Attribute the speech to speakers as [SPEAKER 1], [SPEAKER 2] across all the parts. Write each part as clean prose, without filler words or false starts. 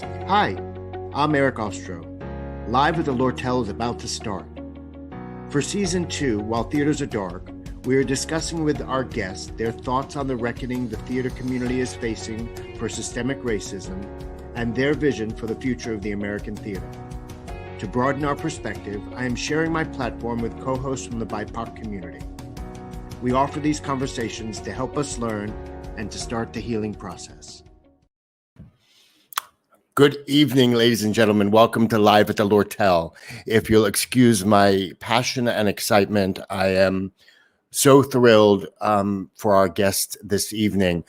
[SPEAKER 1] Hi, I'm Eric Ostro. Live with the Lortel is about to start. For Season 2, While Theaters Are Dark, we are discussing with our guests their thoughts on the reckoning the theater community is facing for systemic racism and their vision for the future of the American theater. To broaden our perspective, I am sharing my platform with co-hosts from the BIPOC community. We offer these conversations to help us learn and to start the healing process. Good evening, ladies and gentlemen. Welcome to Live at the Lortel. If you'll excuse my passion and excitement, I am so thrilled for our guest this evening.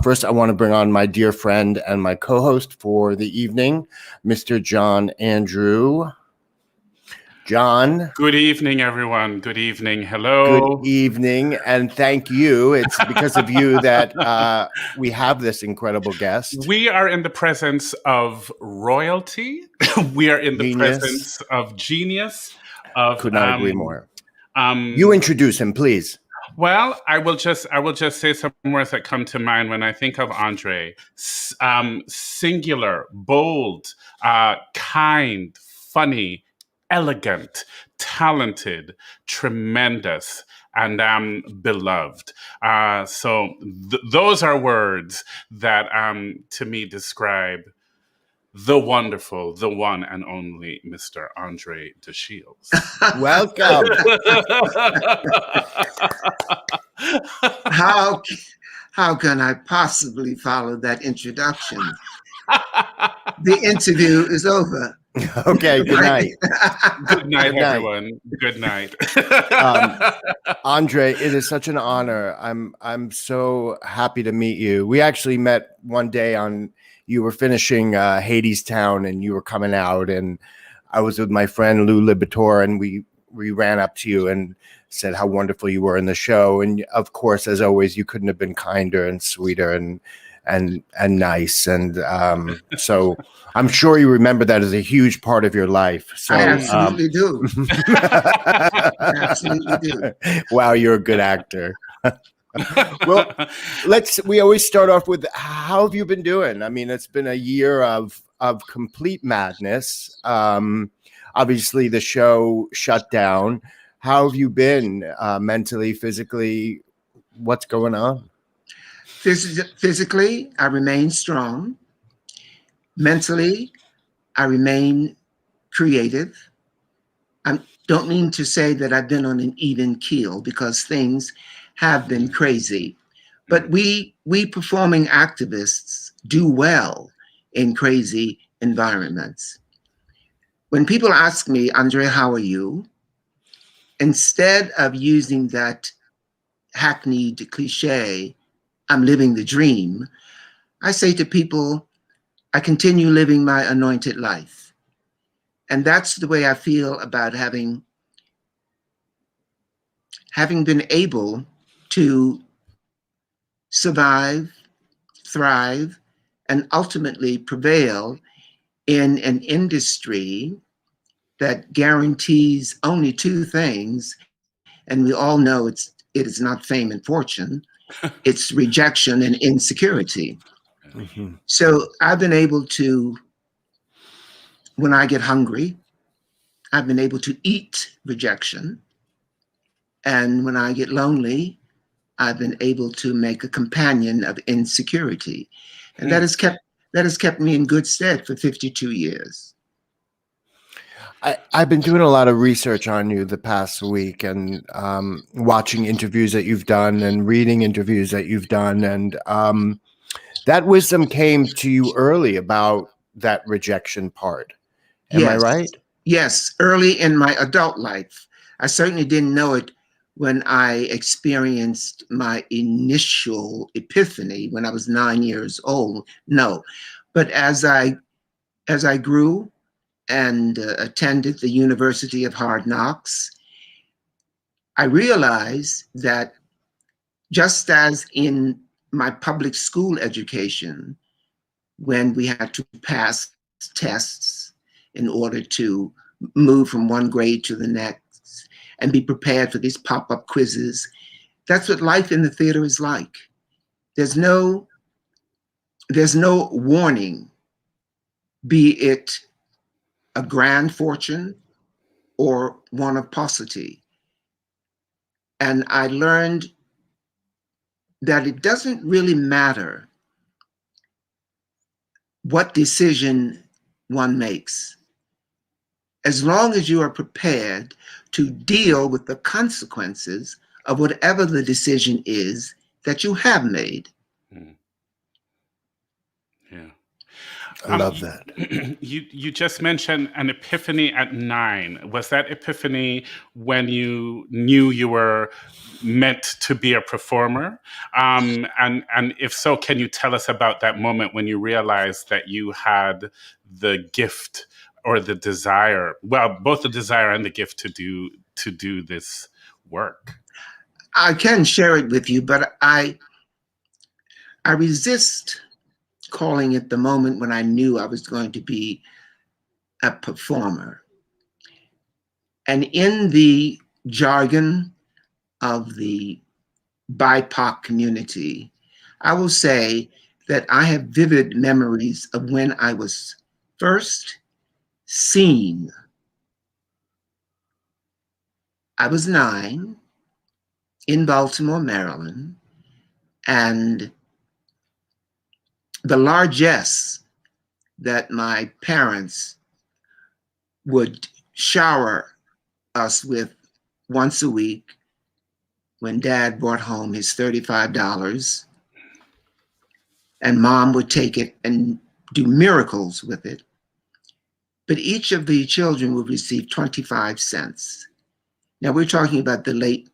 [SPEAKER 1] First, I want to bring on my dear friend and my co-host for the evening, Mr. John Andrew. John.
[SPEAKER 2] Good evening, everyone. Good evening. Hello.
[SPEAKER 1] Good evening, and thank you. It's because of you that we have this incredible guest.
[SPEAKER 2] We are in the presence of royalty. We are in the presence of genius.
[SPEAKER 1] Could not agree more. You introduce him, please.
[SPEAKER 2] Well, I will just say some words that come to mind when I think of Andre. Singular, bold, kind, funny, elegant, talented, tremendous, and beloved. So those are words that to me describe the wonderful, the one and only Mr. Andre de Shields.
[SPEAKER 1] Welcome.
[SPEAKER 3] How can I possibly follow that introduction? The interview is over.
[SPEAKER 1] Okay, good night.
[SPEAKER 2] Good night, everyone. Good night.
[SPEAKER 1] Andre, it is such an honor. I'm so happy to meet you. We actually met one day you were finishing Hadestown and you were coming out, and I was with my friend Lou Libator, and we ran up to you and said how wonderful you were in the show. And of course, as always, you couldn't have been kinder and sweeter and nice. And so I'm sure you remember that as a huge part of your life. So
[SPEAKER 3] I absolutely do. Absolutely do.
[SPEAKER 1] Wow, you're a good actor. Well, we always start off with, how have you been doing? I mean, it's been a year of complete madness. Obviously the show shut down. How have you been mentally, physically? What's going on?
[SPEAKER 3] Physically, I remain strong. Mentally, I remain creative. I don't mean to say that I've been on an even keel, because things have been crazy. But we performing activists do well in crazy environments. When people ask me, Andre, how are you? Instead of using that hackneyed cliche, I'm living the dream, I say to people, I continue living my anointed life. And that's the way I feel about having been able to survive, thrive, and ultimately prevail in an industry that guarantees only two things. And we all know it is not fame and fortune. It's rejection and insecurity. Mm-hmm. So I've been able to, when I get hungry, I've been able to eat rejection. And when I get lonely, I've been able to make a companion of insecurity. And that has kept me in good stead for 52 years.
[SPEAKER 1] I've been doing a lot of research on you the past week, and watching interviews that you've done and reading interviews that you've done. And that wisdom came to you early about that rejection part. Am I right?
[SPEAKER 3] Yes, early in my adult life. I certainly didn't know it when I experienced my initial epiphany when I was 9 years old. No, but as I grew and attended the University of Hard Knocks, I realized that just as in my public school education, when we had to pass tests in order to move from one grade to the next and be prepared for these pop-up quizzes, that's what life in the theater is like. There's no warning be it a grand fortune or one of paucity. And I learned that it doesn't really matter what decision one makes, as long as you are prepared to deal with the consequences of whatever the decision is that you have made.
[SPEAKER 2] Yeah.
[SPEAKER 1] I love that.
[SPEAKER 2] You just mentioned an epiphany at 9. Was that epiphany when you knew you were meant to be a performer? And if so, can you tell us about that moment when you realized that you had the gift or the desire, well, both the desire and the gift to do this work?
[SPEAKER 3] I can share it with you, but I resist calling it the moment when I knew I was going to be a performer. And in the jargon of the BIPOC community, I will say that I have vivid memories of when I was first seen. I was 9 in Baltimore, Maryland, and the largesse that my parents would shower us with once a week when Dad brought home his $35 and Mom would take it and do miracles with it. But each of the children would receive 25 cents. Now we're talking about the late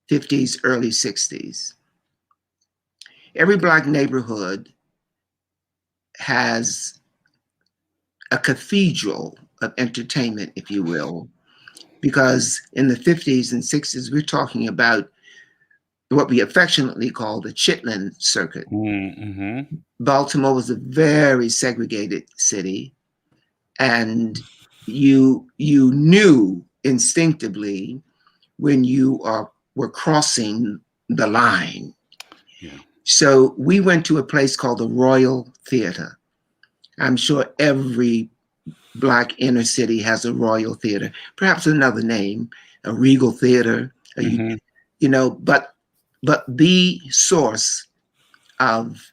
[SPEAKER 3] 50s, early 60s. Every Black neighborhood has a cathedral of entertainment, if you will, because in the 50s and 60s, we're talking about what we affectionately call the Chitlin circuit.
[SPEAKER 2] Mm-hmm.
[SPEAKER 3] Baltimore was a very segregated city, and you knew instinctively when you were crossing the line.
[SPEAKER 2] Yeah.
[SPEAKER 3] So we went to a place called the Royal Theater. I'm sure every Black inner city has a Royal Theater, perhaps another name, a Regal Theater,
[SPEAKER 2] Mm-hmm.
[SPEAKER 3] you know, but the source of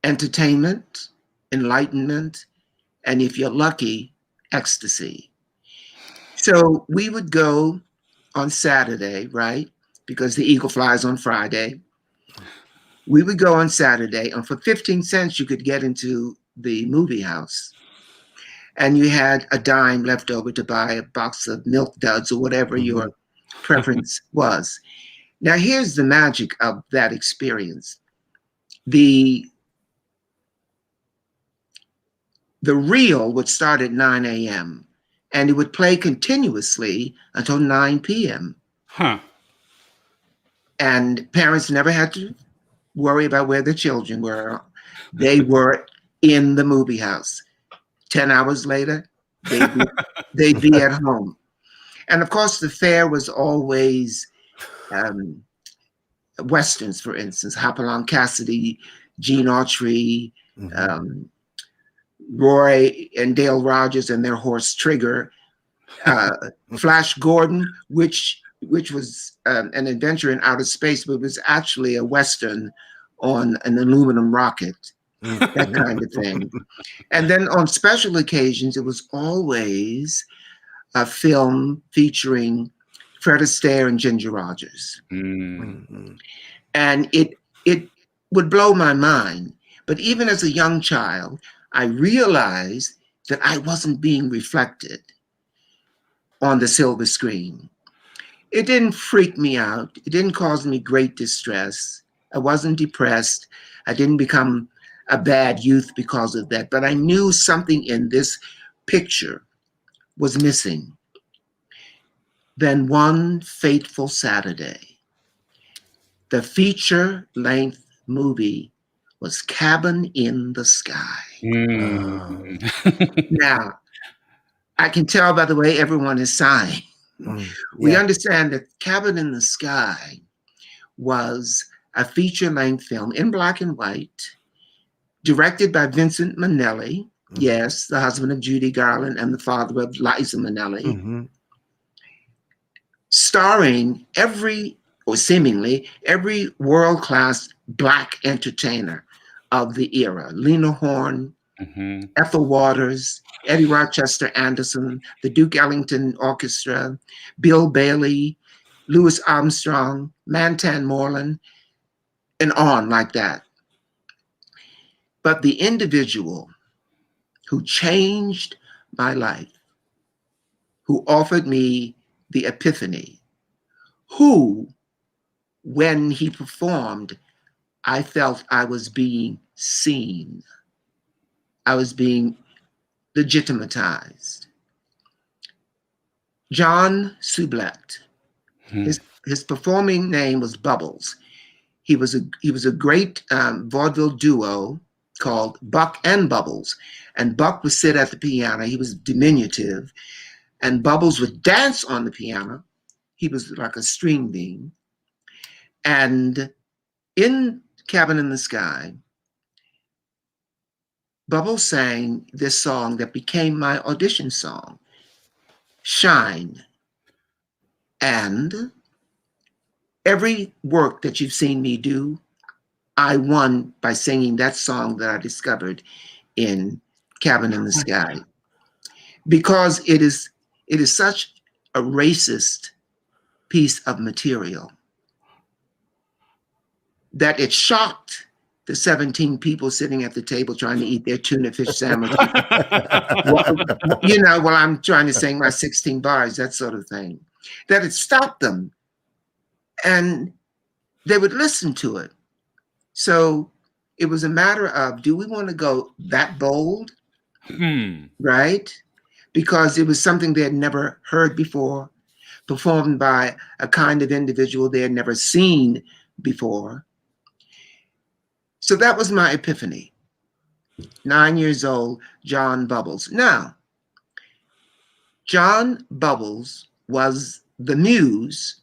[SPEAKER 3] entertainment, enlightenment, and if you're lucky, ecstasy. So we would go on Saturday, right? Because the eagle flies on Friday. We would go on Saturday, and for 15 cents, you could get into the movie house. And you had a dime left over to buy a box of Milk Duds or whatever your preference was. Now, here's the magic of that experience. The reel would start at 9 a.m. and it would play continuously until 9 p.m.
[SPEAKER 2] Huh.
[SPEAKER 3] And parents never had to worry about where the children were. They were in the movie house. 10 hours later, they'd be at home. And of course, the fare was always Westerns, for instance, Hopalong Cassidy, Gene Autry, Roy and Dale Rogers and their horse Trigger, Flash Gordon, which was an adventure in outer space, but was actually a Western on an aluminum rocket, that kind of thing. And then on special occasions, it was always a film featuring Fred Astaire and Ginger Rogers.
[SPEAKER 2] Mm-hmm.
[SPEAKER 3] And it would blow my mind. But even as a young child, I realized that I wasn't being reflected on the silver screen. It didn't freak me out. It didn't cause me great distress. I wasn't depressed. I didn't become a bad youth because of that. But I knew something in this picture was missing. Then one fateful Saturday, the feature-length movie was Cabin in the Sky. Now, I can tell by the way everyone is sighing. We understand that Cabin in the Sky was a feature-length film in black and white, directed by Vincent Minnelli, Yes, the husband of Judy Garland and the father of Liza Minnelli.
[SPEAKER 1] Mm-hmm.
[SPEAKER 3] Starring seemingly every world-class Black entertainer of the era. Lena Horne,
[SPEAKER 2] Mm-hmm.
[SPEAKER 3] Ethel Waters, Eddie Rochester Anderson, the Duke Ellington Orchestra, Bill Bailey, Louis Armstrong, Mantan Moreland, and on like that. But the individual who changed my life, who offered me the epiphany, who, when he performed, I felt I was being seen. I was being legitimatized. John Sublette. His performing name was Bubbles. He was a great vaudeville duo called Buck and Bubbles. And Buck would sit at the piano. He was diminutive. And Bubbles would dance on the piano. He was like a string bean. And in Cabin in the Sky, Bubbles sang this song that became my audition song, Shine. And every work that you've seen me do, I won by singing that song that I discovered in Cabin in the Sky. Because it is such a racist piece of material that it shocked the 17 people sitting at the table trying to eat their tuna fish sandwich. While I'm trying to sing my 16 bars, that sort of thing. That it stopped them. And they would listen to it. So it was a matter of, do we want to go that bold? Right? Because it was something they had never heard before, performed by a kind of individual they had never seen before. So that was my epiphany. 9 years old, John Bubbles. Now, John Bubbles was the muse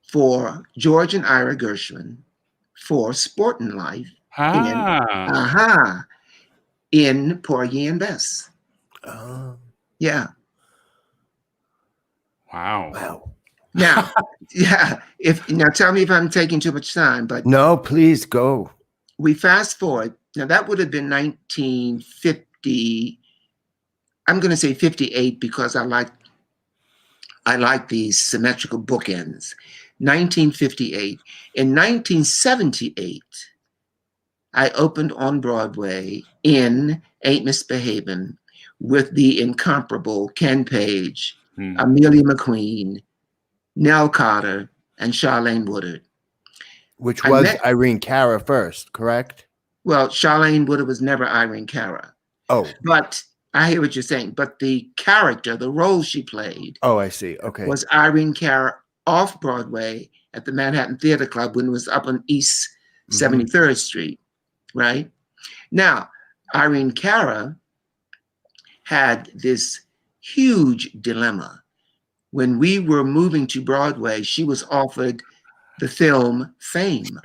[SPEAKER 3] for George and Ira Gershwin for Sportin' Life in Porgy and Bess. Yeah.
[SPEAKER 2] Wow.
[SPEAKER 3] Now, now tell me if I'm taking too much time, but
[SPEAKER 1] no, please go.
[SPEAKER 3] We fast forward. Now that would have been 1950. I'm going to say 58 because I like these symmetrical bookends. 1958. In 1978, I opened on Broadway in Ain't Misbehavin' with the incomparable Ken Page, Amelia McQueen, Nell Carter, and Charlene Woodard.
[SPEAKER 1] Which was Irene Cara first, correct?
[SPEAKER 3] Well, Charlene Woodard was never Irene Cara.
[SPEAKER 1] Oh.
[SPEAKER 3] But I hear what you're saying. But the character, the role she played.
[SPEAKER 1] Oh, I see. Okay.
[SPEAKER 3] Was Irene Cara off Broadway at the Manhattan Theater Club when it was up on East 73rd Street, right? Now, Irene Cara had this huge dilemma. When we were moving to Broadway, she was offered the film Fame.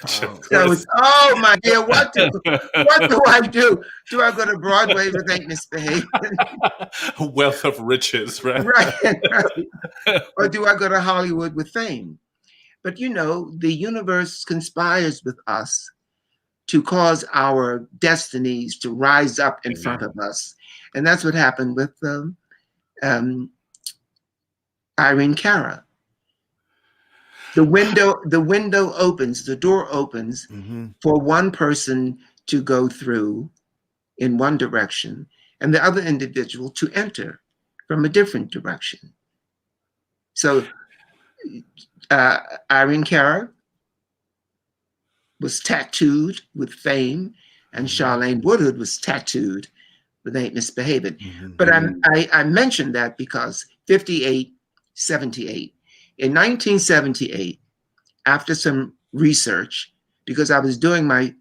[SPEAKER 3] So it's, oh my dear, what do I do? Do I go to Broadway with Ain't Misbehavin'?
[SPEAKER 2] Wealth of riches, right?
[SPEAKER 3] Right. Or do I go to Hollywood with Fame? But the universe conspires with us to cause our destinies to rise up in front of us. And that's what happened with Irene Cara. The window opens, the door opens for one person to go through in one direction and the other individual to enter from a different direction. So Irene Cara was tattooed with Fame and Charlene Woodard was tattooed with Ain't Misbehavin'. But I mentioned that because 58, 78. In 1978, after some research, because I was doing my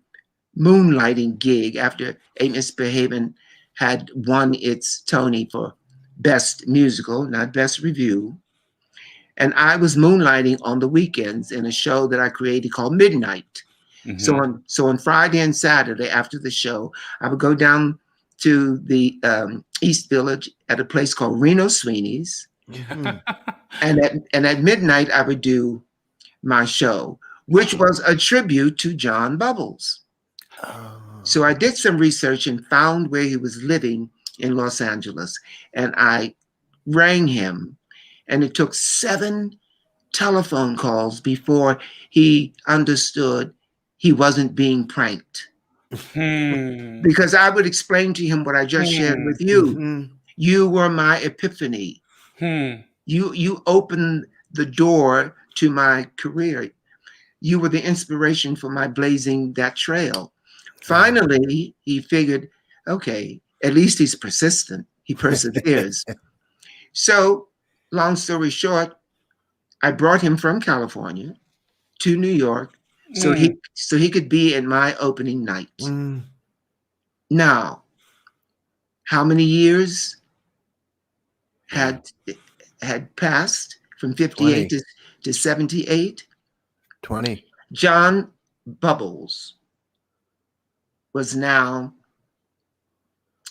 [SPEAKER 3] moonlighting gig after Ain't Misbehavin' had won its Tony for Best Musical, not Best Review. And I was moonlighting on the weekends in a show that I created called Midnight. So on Friday and Saturday after the show, I would go down to the East Village at a place called Reno Sweeney's. And at midnight, I would do my show, which was a tribute to John Bubbles. So I did some research and found where he was living in Los Angeles. And I rang him, and it took 7 telephone calls before he understood he wasn't being pranked. Because I would explain to him what I just shared with you. You were my epiphany. You opened the door to my career. You were the inspiration for my blazing that trail. Finally, he figured, okay, at least he's persistent. He perseveres. So, long story short, I brought him from California to New York so he could be in my opening night. Now, how many years had passed from 58 to 78?
[SPEAKER 4] 20.
[SPEAKER 3] John Bubbles was now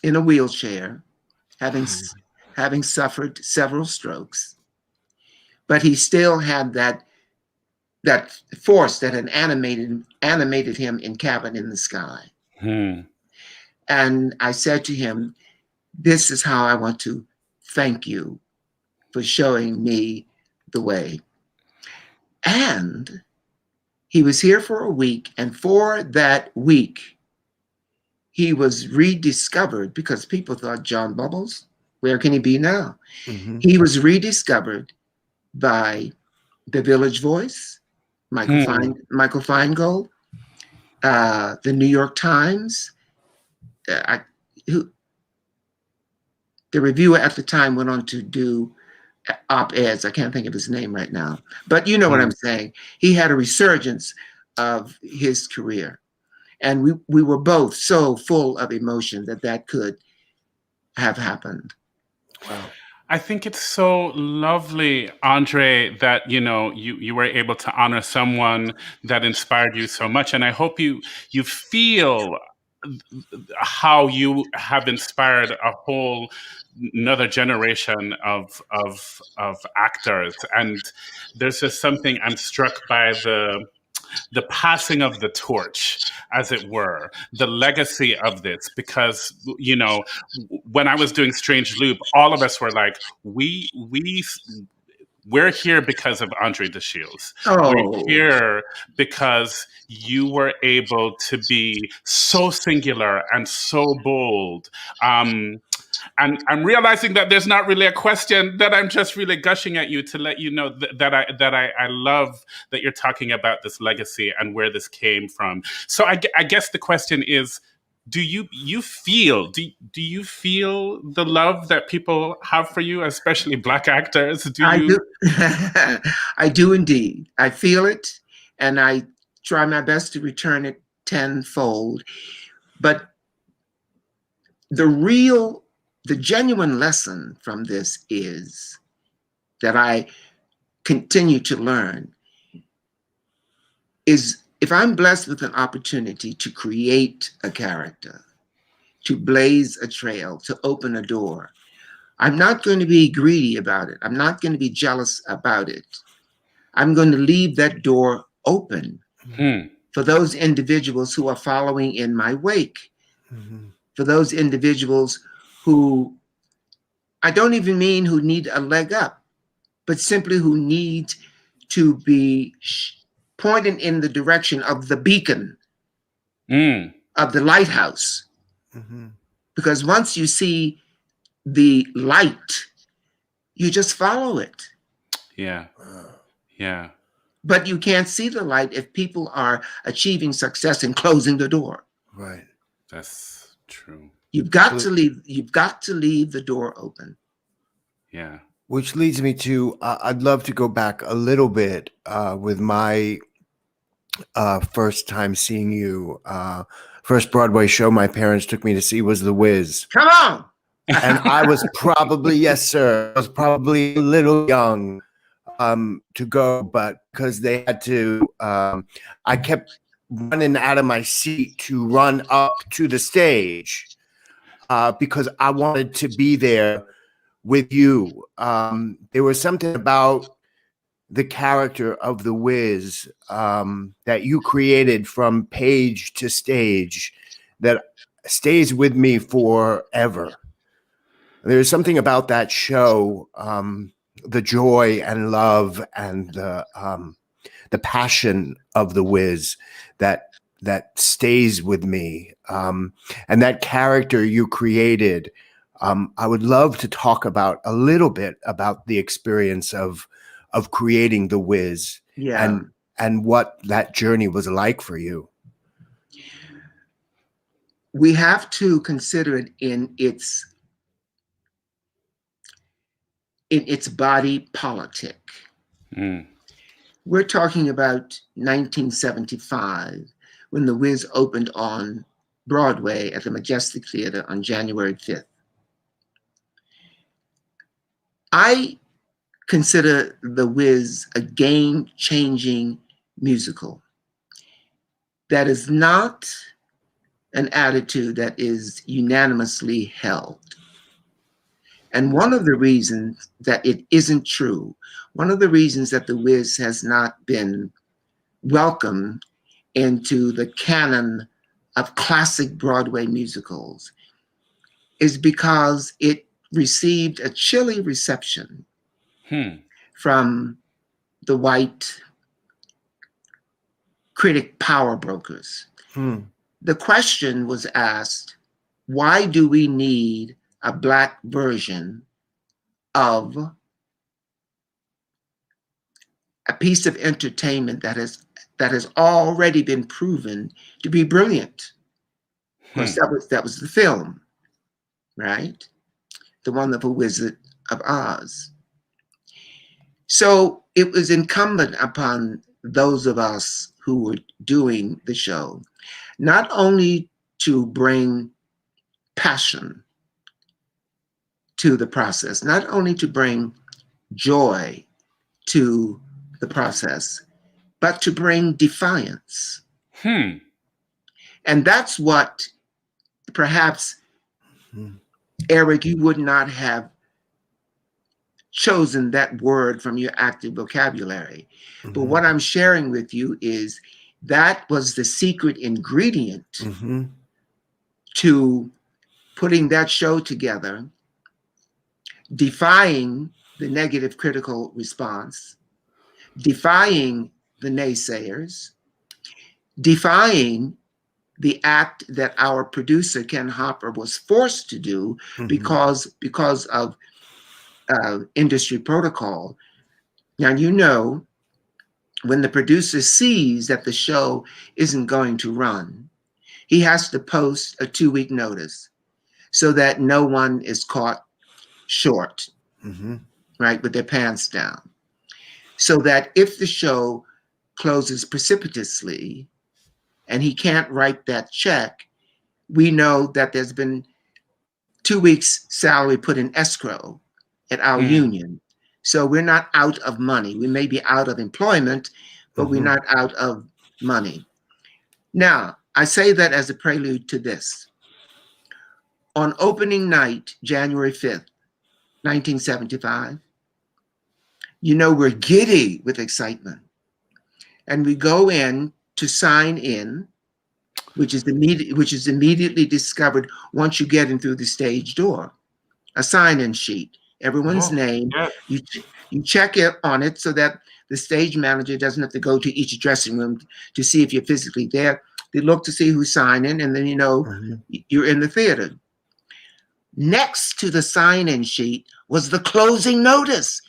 [SPEAKER 3] in a wheelchair, having suffered several strokes, but he still had that force that had animated him in Cabin in the Sky. And I said to him, this is how I want to thank you for showing me the way. And he was here for a week, and for that week, he was rediscovered because people thought, John Bubbles, where can he be now? He was rediscovered by the Village Voice, Michael Feingold, the New York Times. The reviewer at the time went on to do op-eds. I can't think of his name right now, but you know what I'm saying. He had a resurgence of his career, and we were both so full of emotion that could have happened.
[SPEAKER 4] Wow.
[SPEAKER 2] I think it's so lovely, Andre, that you were able to honor someone that inspired you so much, and I hope you feel how you have inspired a whole another generation of actors. And there's just something I'm struck by the passing of the torch, as it were, the legacy of this, because when I was doing Strange Loop, all of us were like, we're here because of Andre DeShields. We're here because you were able to be so singular and so bold. And I'm realizing that there's not really a question, that I'm just really gushing at you to let you know that I love that you're talking about this legacy and where this came from. So I guess the question is, do you feel the love that people have for you, especially Black actors?
[SPEAKER 3] I do. I do indeed. I feel it, and I try my best to return it tenfold. But the genuine lesson from this is that I continue to learn is, if I'm blessed with an opportunity to create a character, to blaze a trail, to open a door, I'm not going to be greedy about it. I'm not going to be jealous about it. I'm going to leave that door open for those individuals who are following in my wake, for those individuals who, I don't even mean who need a leg up, but simply who need to be pointed in the direction of the beacon, of the lighthouse. Because once you see the light, you just follow it.
[SPEAKER 2] Yeah.
[SPEAKER 3] But you can't see the light if people are achieving success and closing the door.
[SPEAKER 4] Right.
[SPEAKER 2] That's true.
[SPEAKER 3] You've got to leave the door open.
[SPEAKER 2] Yeah.
[SPEAKER 4] Which leads me to, I'd love to go back a little bit with my first time seeing you. First Broadway show my parents took me to see was The Wiz.
[SPEAKER 3] Come on!
[SPEAKER 4] And I was probably, yes, sir, I was probably a little young to go, but because they had to, I kept running out of my seat to run up to the stage. because I wanted to be there with you. There was something about the character of the Wiz that you created from page to stage that stays with me forever. There's something about that show, the joy and love and the passion of the Wiz that stays with me, and that character you created. I would love to talk about a little bit about the experience of creating the Wiz,
[SPEAKER 3] Yeah.
[SPEAKER 4] and what that journey was like for you.
[SPEAKER 3] We have to consider it in its body politic.
[SPEAKER 2] Mm.
[SPEAKER 3] We're talking about 1975, when the Wiz opened on Broadway at the Majestic Theater on January 5th. I consider the Wiz a game-changing musical. That is not an attitude that is unanimously held. And one of the reasons that it isn't true, one of the reasons that the Wiz has not been welcomed into the canon of classic Broadway musicals is because it received a chilly reception from the white critic power brokers. The question was asked, why do we need a Black version of a piece of entertainment that has already been proven to be brilliant? Of course, that was the film, right? The Wonderful Wizard of Oz. So it was incumbent upon those of us who were doing the show not only to bring passion to the process, not only to bring joy to the process, but to bring defiance. And that's what perhaps, Eric, you would not have chosen that word from your active vocabulary. But what I'm sharing with you is that was the secret ingredient to putting that show together, defying the negative critical response, defying the naysayers, defying the act that our producer, Ken Hopper, was forced to do because of industry protocol. Now, you know, when the producer sees that the show isn't going to run, he has to post a 2-week notice so that no one is caught short, right, with their pants down. So that if the show closes precipitously and he can't write that check, we know that there's been 2 weeks' salary put in escrow at our union. So we're not out of money. We may be out of employment, but we're not out of money. Now, I say that as a prelude to this. On opening night, January 5th, 1975, you know, we're giddy with excitement. And we go in to sign in, which is immediately discovered once you get in through the stage door. A sign-in sheet, everyone's name. You check it on it so that the stage manager doesn't have to go to each dressing room to see if you're physically there. They look to see who's signing, and then you know you're in the theater. Next to the sign-in sheet was the closing notice.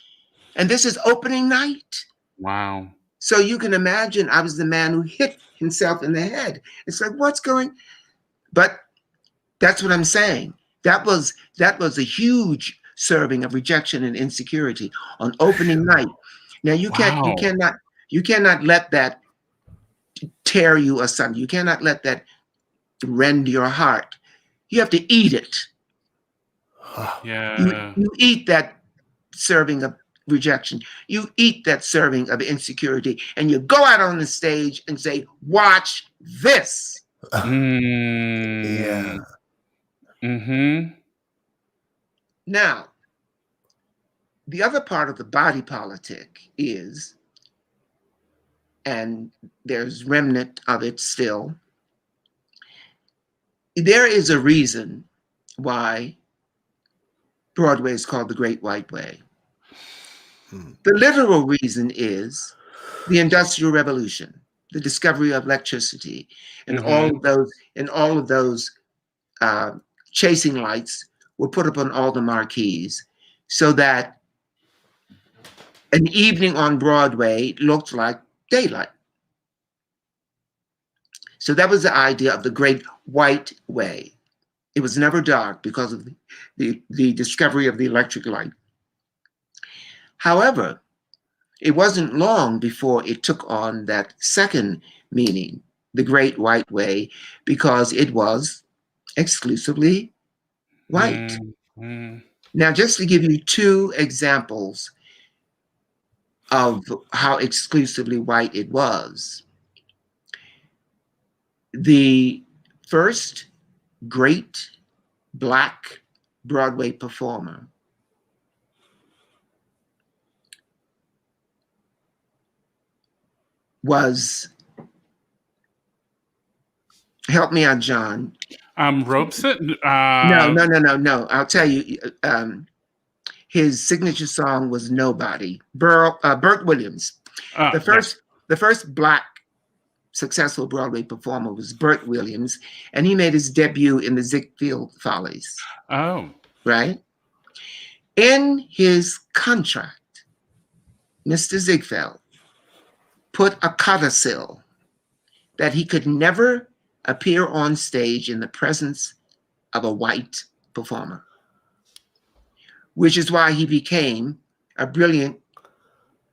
[SPEAKER 3] And this is opening night.
[SPEAKER 2] Wow.
[SPEAKER 3] So you can imagine I was the man who hit himself in the head. It's like, what's going? But that's what I'm saying. That was a huge serving of rejection and insecurity on opening night. Now you cannot let that tear you asunder. You cannot let that rend your heart. You have to eat it.
[SPEAKER 2] Yeah.
[SPEAKER 3] You eat that serving of rejection. You eat that serving of insecurity, and you go out on the stage and say, watch this.
[SPEAKER 4] Yeah.
[SPEAKER 2] Mm-hmm.
[SPEAKER 3] Now, the other part of the body politic is, and there's remnant of it still, there is a reason why Broadway is called the Great White Way. The literal reason is the Industrial Revolution, the discovery of electricity, and all of those chasing lights were put up on all the marquees, so that an evening on Broadway looked like daylight. So that was the idea of the Great White Way. It was never dark because of the discovery of the electric light. However, it wasn't long before it took on that second meaning, the Great White Way, because it was exclusively white.
[SPEAKER 2] Mm-hmm.
[SPEAKER 3] Now, just to give you two examples of how exclusively white it was, the first great Black Broadway performer was, help me out, John.
[SPEAKER 2] Robeson?
[SPEAKER 3] No. I'll tell you. His signature song was "Nobody." Burt Williams. The first Black successful Broadway performer was Burt Williams, and he made his debut in the Ziegfeld Follies.
[SPEAKER 2] Oh.
[SPEAKER 3] Right? In his contract, Mr. Ziegfeld put a codicil that he could never appear on stage in the presence of a white performer, which is why he became a brilliant,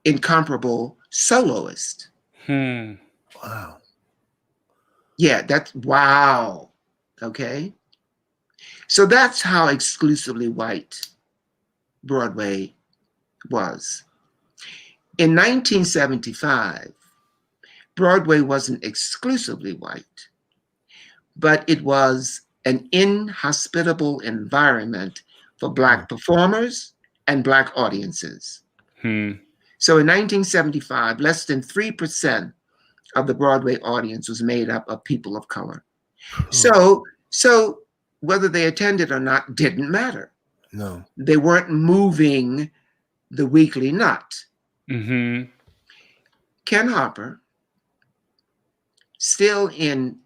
[SPEAKER 3] incomparable soloist.
[SPEAKER 4] Wow.
[SPEAKER 3] Yeah, that's wow. Okay. So that's how exclusively white Broadway was. In 1975, Broadway wasn't exclusively white, but it was an inhospitable environment for Black performers and Black audiences. So in 1975, less than 3% of the Broadway audience was made up of people of color. So whether they attended or not didn't matter.
[SPEAKER 4] No.
[SPEAKER 3] They weren't moving the weekly nut.
[SPEAKER 2] Mm-hmm.
[SPEAKER 3] Ken Harper, still in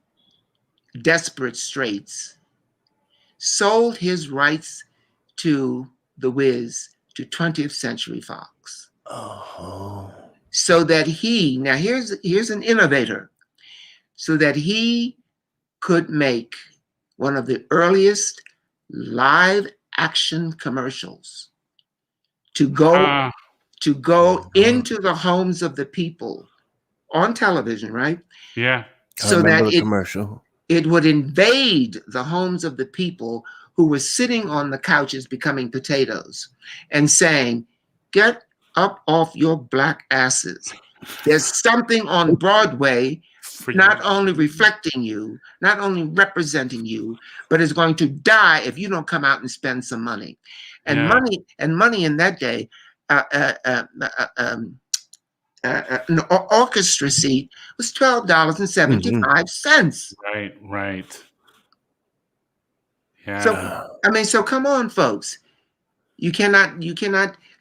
[SPEAKER 3] desperate straits, sold his rights to The Wiz to 20th Century Fox.
[SPEAKER 4] Oh.
[SPEAKER 3] So that he, now here's an innovator, so that he could make one of the earliest live action commercials to go into the homes of the people on television, right?
[SPEAKER 2] Yeah.
[SPEAKER 3] So
[SPEAKER 4] I remember
[SPEAKER 3] that
[SPEAKER 4] the commercial.
[SPEAKER 3] It would invade the homes of the people who were sitting on the couches becoming potatoes and saying, "Get up off your Black asses. There's something on Broadway not only reflecting you, not only representing you, but is going to die if you don't come out and spend some money." And money in that day, an orchestra seat was $12.75.
[SPEAKER 2] Right. Yeah.
[SPEAKER 3] So come on, folks. You cannot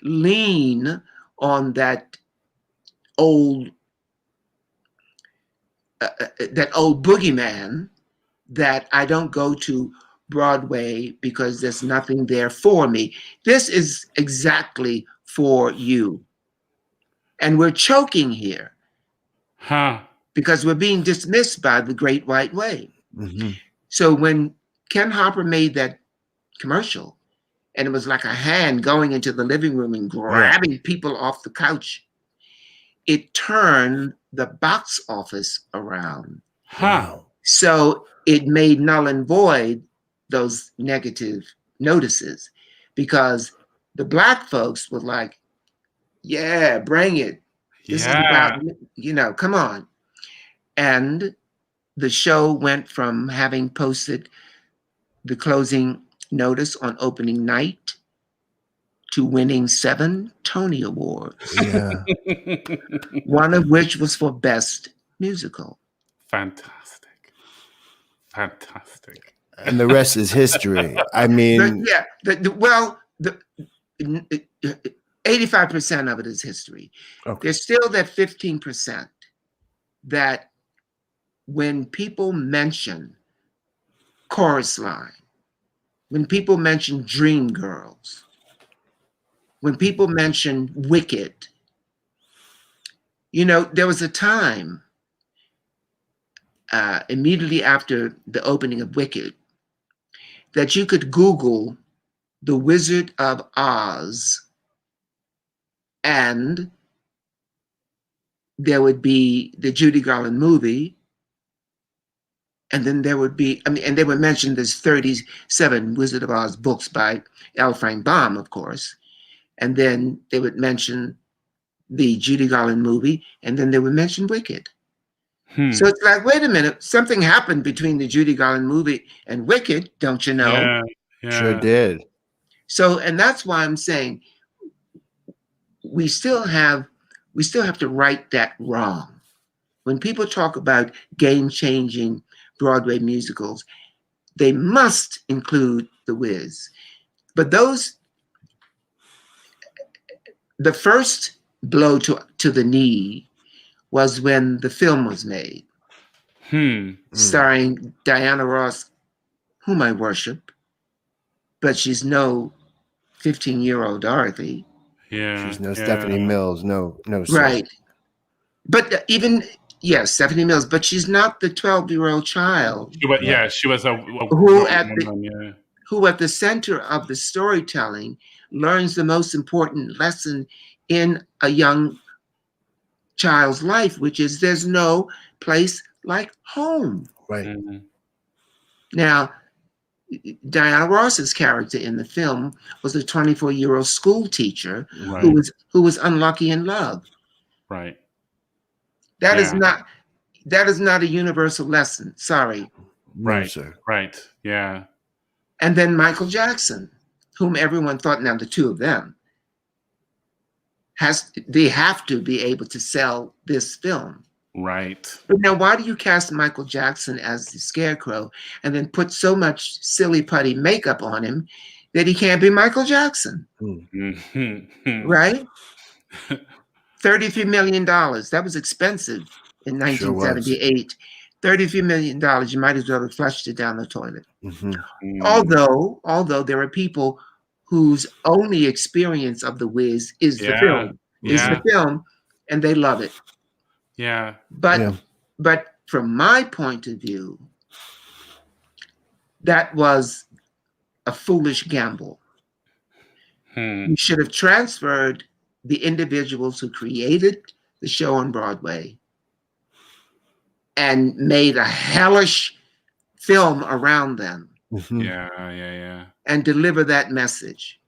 [SPEAKER 3] lean on that old boogeyman that I don't go to Broadway because there's nothing there for me. This is exactly for you. And we're choking here because we're being dismissed by the Great White Way.
[SPEAKER 4] Mm-hmm.
[SPEAKER 3] So when Ken Harper made that commercial, and it was like a hand going into the living room and grabbing people off the couch, it turned the box office around. So it made null and void those negative notices, because the Black folks were like, "Yeah, bring it. This is about, come on." And the show went from having posted the closing notice on opening night to winning 7 Tony Awards,
[SPEAKER 4] Yeah.
[SPEAKER 3] one of which was for Best Musical.
[SPEAKER 2] Fantastic. Fantastic.
[SPEAKER 4] And the rest is history. I
[SPEAKER 3] But
[SPEAKER 4] mean,
[SPEAKER 3] yeah, the 85% of it is history.
[SPEAKER 4] okay.
[SPEAKER 3] There's still that 15% that when people mention Chorus Line, when people mention Dreamgirls, when people mention Wicked, there was a time immediately after the opening of Wicked that you could Google The Wizard of Oz, and there would be the Judy Garland movie, and then there would be, and they would mention there's 37 Wizard of Oz books by L. Frank Baum, of course, and then they would mention the Judy Garland movie, and then they would mention Wicked. So it's like, wait a minute, something happened between the Judy Garland movie and Wicked, don't you know?
[SPEAKER 2] Yeah.
[SPEAKER 4] Sure did.
[SPEAKER 3] So, and that's why I'm saying we still have to right that wrong. When people talk about game-changing Broadway musicals, they must include The Wiz. But the first blow to the knee was when the film was made, starring Diana Ross, whom I worship, but she's no 15-year-old Dorothy.
[SPEAKER 2] Yeah.
[SPEAKER 4] She's no Stephanie Mills. No.
[SPEAKER 3] Right. But Stephanie Mills, but she's not the 12-year-old child.
[SPEAKER 2] She was a
[SPEAKER 3] who at
[SPEAKER 2] woman,
[SPEAKER 3] who at the center of the storytelling learns the most important lesson in a young child's life, which is there's no place like home.
[SPEAKER 4] Right.
[SPEAKER 2] Mm-hmm.
[SPEAKER 3] Now, Diana Ross's character in the film was a 24-year-old school teacher who was unlucky in love.
[SPEAKER 2] Right.
[SPEAKER 3] That is not a universal lesson. Sorry.
[SPEAKER 4] Right, sir.
[SPEAKER 2] Right. Yeah.
[SPEAKER 3] And then Michael Jackson, whom everyone thought, now the two of them, they have to be able to sell this film.
[SPEAKER 2] Right.
[SPEAKER 3] But now, why do you cast Michael Jackson as the Scarecrow and then put so much silly putty makeup on him that he can't be Michael Jackson?
[SPEAKER 2] Mm-hmm.
[SPEAKER 3] Right? $33 million. That was expensive in 1978. $33 million. You might as well have flushed it down the toilet.
[SPEAKER 4] Mm-hmm.
[SPEAKER 3] Although there are people whose only experience of The Wiz is the film, and they love it.
[SPEAKER 2] Yeah.
[SPEAKER 3] But from my point of view, that was a foolish gamble. You should have transferred the individuals who created the show on Broadway and made a hellish film around them.
[SPEAKER 4] Mm-hmm.
[SPEAKER 2] Yeah.
[SPEAKER 3] And deliver that message.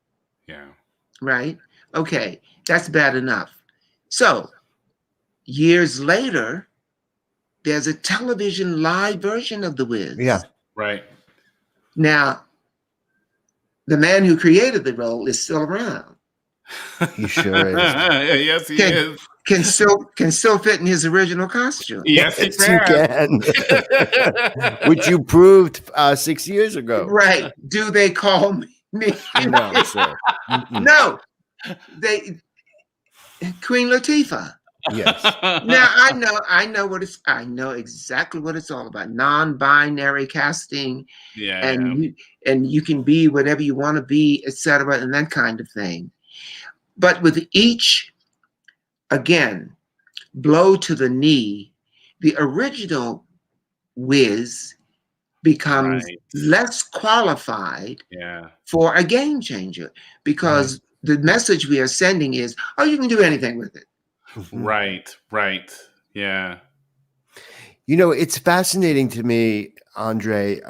[SPEAKER 2] Yeah.
[SPEAKER 3] Right? Okay, that's bad enough. So, years later, there's a television live version of The Wiz.
[SPEAKER 4] Yeah.
[SPEAKER 2] Right.
[SPEAKER 3] Now, the man who created the role is still around.
[SPEAKER 4] He sure is.
[SPEAKER 2] Yes, he is.
[SPEAKER 3] Can still fit in his original costume.
[SPEAKER 2] Yes, he
[SPEAKER 4] You can. Which you proved 6 years ago.
[SPEAKER 3] Right. Do they call me?
[SPEAKER 4] No, sir.
[SPEAKER 3] No. Queen Latifah.
[SPEAKER 4] Yes.
[SPEAKER 3] Now I know exactly what it's all about. Non-binary casting. And you can be whatever you want to be, etc., and that kind of thing. But with each, again, blow to the knee, the original Wiz becomes less qualified for a game changer because the message we are sending is, oh, you can do anything with it.
[SPEAKER 2] Right. Yeah.
[SPEAKER 4] It's fascinating to me, Andre.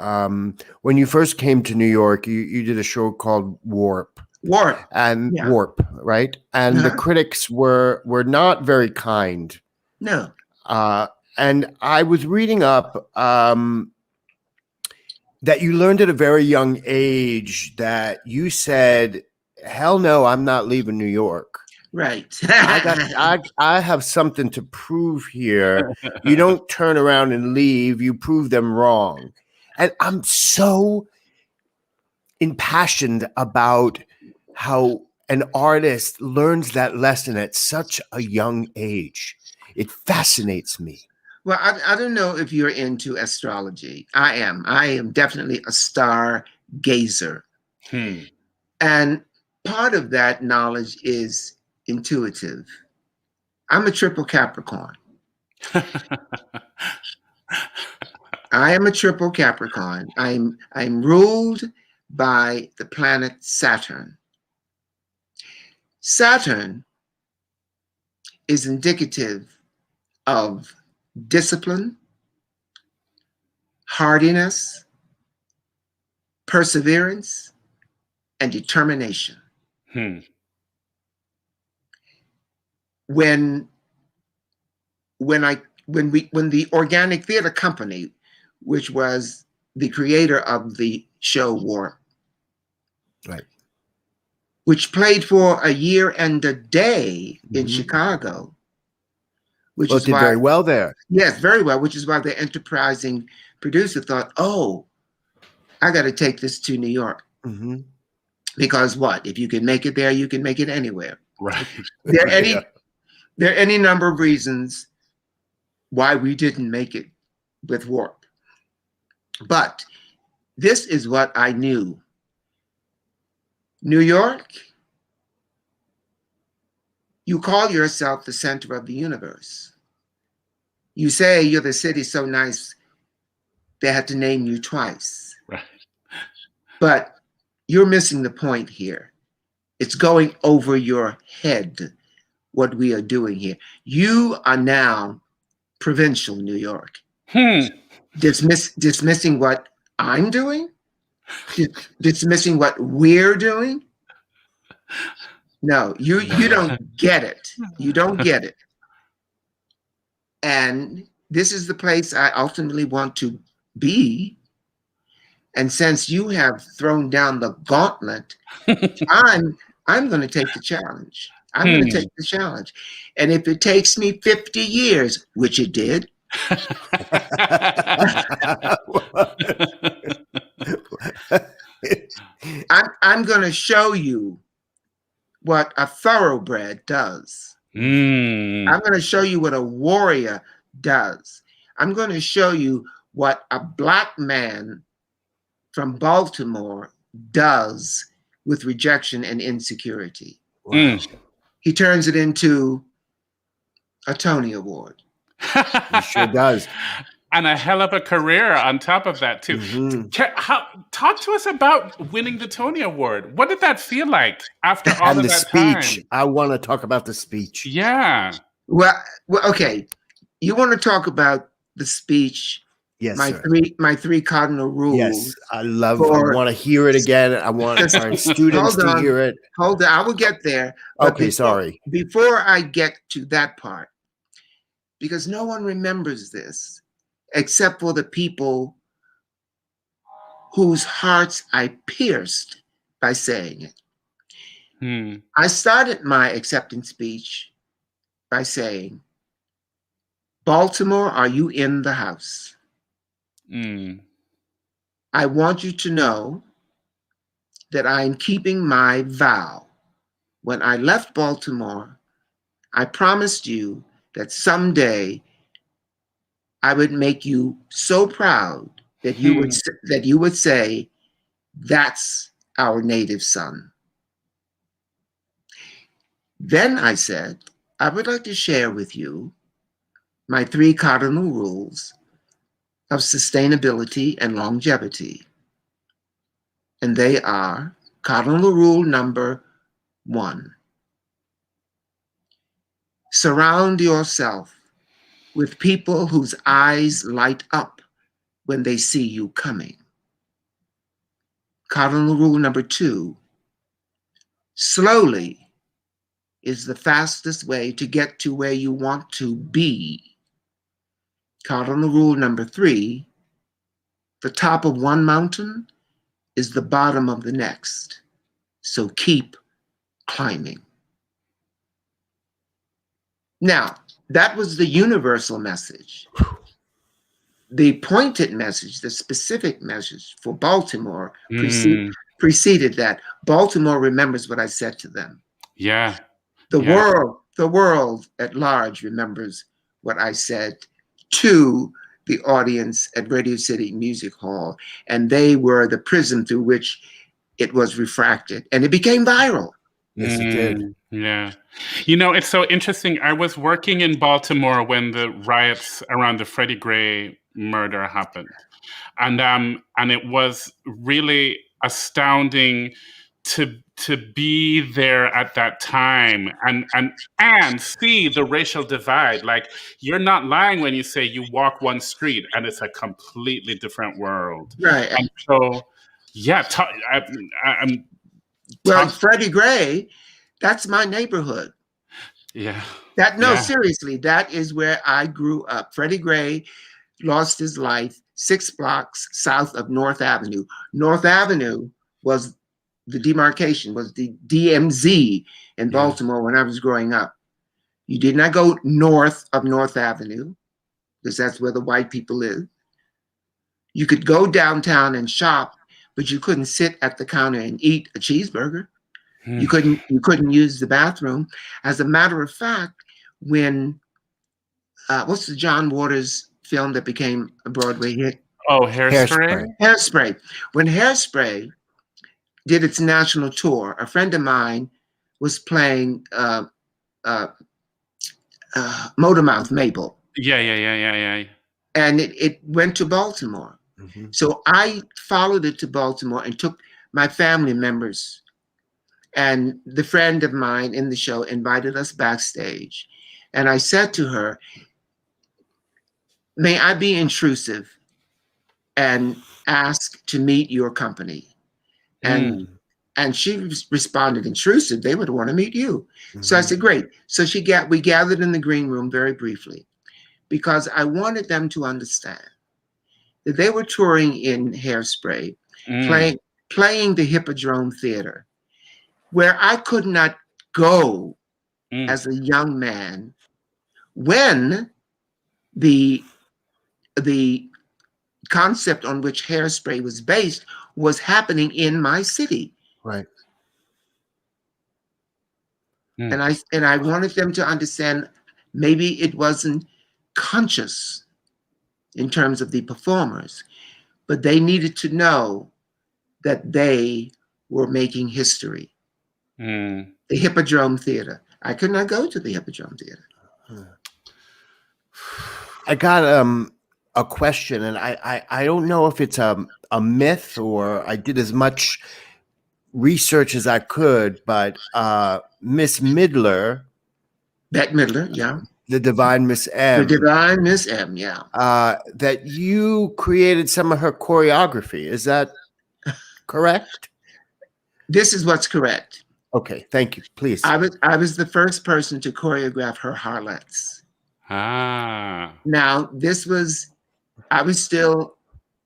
[SPEAKER 4] When you first came to New York, you did a show called Warp, right? And the critics were not very kind.
[SPEAKER 3] No.
[SPEAKER 4] And I was reading up that you learned at a very young age that you said, hell no, I'm not leaving New York.
[SPEAKER 3] Right.
[SPEAKER 4] I have something to prove here. You don't turn around and leave, you prove them wrong. And I'm so impassioned about how an artist learns that lesson at such a young age. It fascinates me.
[SPEAKER 3] Well, I don't know if you're into astrology. I am. I am definitely a star gazer. And part of that knowledge is intuitive. I'm a triple Capricorn. I am a triple Capricorn. I'm ruled by the planet Saturn. Saturn is indicative of discipline, hardiness, perseverance, and determination. When the Organic Theater Company, which was the creator of the show Warp,
[SPEAKER 4] right,
[SPEAKER 3] which played for a year and a day in Chicago, which is
[SPEAKER 4] did
[SPEAKER 3] why,
[SPEAKER 4] very well there.
[SPEAKER 3] Yes, very well, which is why the enterprising producer thought, oh, I got to take this to New York. Because what? If you can make it there, you can make it anywhere.
[SPEAKER 2] Right.
[SPEAKER 3] There are any number of reasons why we didn't make it with Warp. But this is what I knew. New York, you call yourself the center of the universe. You say you're the city so nice, they had to name you twice.
[SPEAKER 2] Right.
[SPEAKER 3] But you're missing the point here. It's going over your head, what we are doing here. You are now provincial New York. Dismissing what I'm doing? Dismissing what we're doing? No, you don't get it. You don't get it. And this is the place I ultimately want to be. And since you have thrown down the gauntlet, I'm going to take the challenge. I'm going to take the challenge. And if it takes me 50 years, which it did, I'm going to show you what a thoroughbred does. I'm going to show you what a warrior does. I'm going to show you what a Black man from Baltimore does with rejection and insecurity. He turns it into a Tony Award.
[SPEAKER 4] He sure does.
[SPEAKER 2] And a hell of a career on top of that, too. Talk to us about winning the Tony Award. What did that feel like after all
[SPEAKER 4] and
[SPEAKER 2] of
[SPEAKER 4] the
[SPEAKER 2] that
[SPEAKER 4] speech?
[SPEAKER 2] time?
[SPEAKER 4] I want to talk about the speech.
[SPEAKER 2] Yeah.
[SPEAKER 3] Well, okay. You want to talk about the speech?
[SPEAKER 4] Yes,
[SPEAKER 3] my
[SPEAKER 4] sir.
[SPEAKER 3] three cardinal rules.
[SPEAKER 4] Yes, I want to hear it again. I want our students to hear it.
[SPEAKER 3] Hold on, I will get there.
[SPEAKER 4] Okay, sorry.
[SPEAKER 3] Before I get to that part, because no one remembers this except for the people whose hearts I pierced by saying it. I started my acceptance speech by saying, Baltimore, are you in the house? I want you to know that I am keeping my vow. When I left Baltimore, I promised you that someday I would make you so proud that you would say, that's our native son. Then I said, I would like to share with you my 3 cardinal rules of sustainability and longevity. And they are cardinal rule number 1. Surround yourself with people whose eyes light up when they see you coming. Cardinal rule number 2, slowly is the fastest way to get to where you want to be. Cardinal rule number 3, the top of one mountain is the bottom of the next. So keep climbing. Now, that was the universal message. The pointed message, the specific message for Baltimore preceded that. Baltimore remembers what I said to them.
[SPEAKER 2] Yeah.
[SPEAKER 3] The world at large remembers what I said to the audience at Radio City Music Hall, and they were the prism through which it was refracted, and it became viral.
[SPEAKER 4] Yes, it did.
[SPEAKER 2] Yeah. You know, it's so interesting. I was working in Baltimore when the riots around the Freddie Gray murder happened. And it was really astounding to be there at that time and see the racial divide. Like, you're not lying when you say you walk one street and it's a completely different world.
[SPEAKER 3] Right.
[SPEAKER 2] And so, yeah, I'm
[SPEAKER 3] well, Freddie Gray, that's my neighborhood.
[SPEAKER 2] Yeah.
[SPEAKER 3] Seriously, that is where I grew up. Freddie Gray lost his life 6 blocks south of North Avenue. North Avenue was the demarcation, was the DMZ in Baltimore when I was growing up. You did not go north of North Avenue because that's where the white people live. You could go downtown and shop, but you couldn't sit at the counter and eat a cheeseburger. You couldn't use the bathroom. As a matter of fact, when what's the John Waters film that became a Broadway hit?
[SPEAKER 2] Oh, Hairspray.
[SPEAKER 3] Hairspray. When Hairspray did its national tour, a friend of mine was playing Motormouth Mabel.
[SPEAKER 2] Yeah.
[SPEAKER 3] And it went to Baltimore. Mm-hmm. So I followed it to Baltimore and took my family members. And the friend of mine in the show invited us backstage. And I said to her, may I be intrusive and ask to meet your company? And she responded, intrusive, they would want to meet you. Mm-hmm. So I said, great. So we gathered in the green room very briefly because I wanted them to understand that they were touring in Hairspray, playing the Hippodrome Theater, where I could not go as a young man when the concept on which Hairspray was based was happening in my city.
[SPEAKER 4] Right.
[SPEAKER 3] And I wanted them to understand maybe it wasn't conscious in terms of the performers, but they needed to know that they were making history. The Hippodrome Theater. I could not go to the Hippodrome Theater.
[SPEAKER 4] I got a question, and I don't know if it's a myth or I did as much research as I could, but Miss Midler,
[SPEAKER 3] Bette Midler, yeah,
[SPEAKER 4] the Divine Miss M,
[SPEAKER 3] yeah,
[SPEAKER 4] that you created some of her choreography. Is that correct?
[SPEAKER 3] This is what's correct.
[SPEAKER 4] Okay, thank you. Please.
[SPEAKER 3] I was the first person to choreograph her harlots. Now, I was still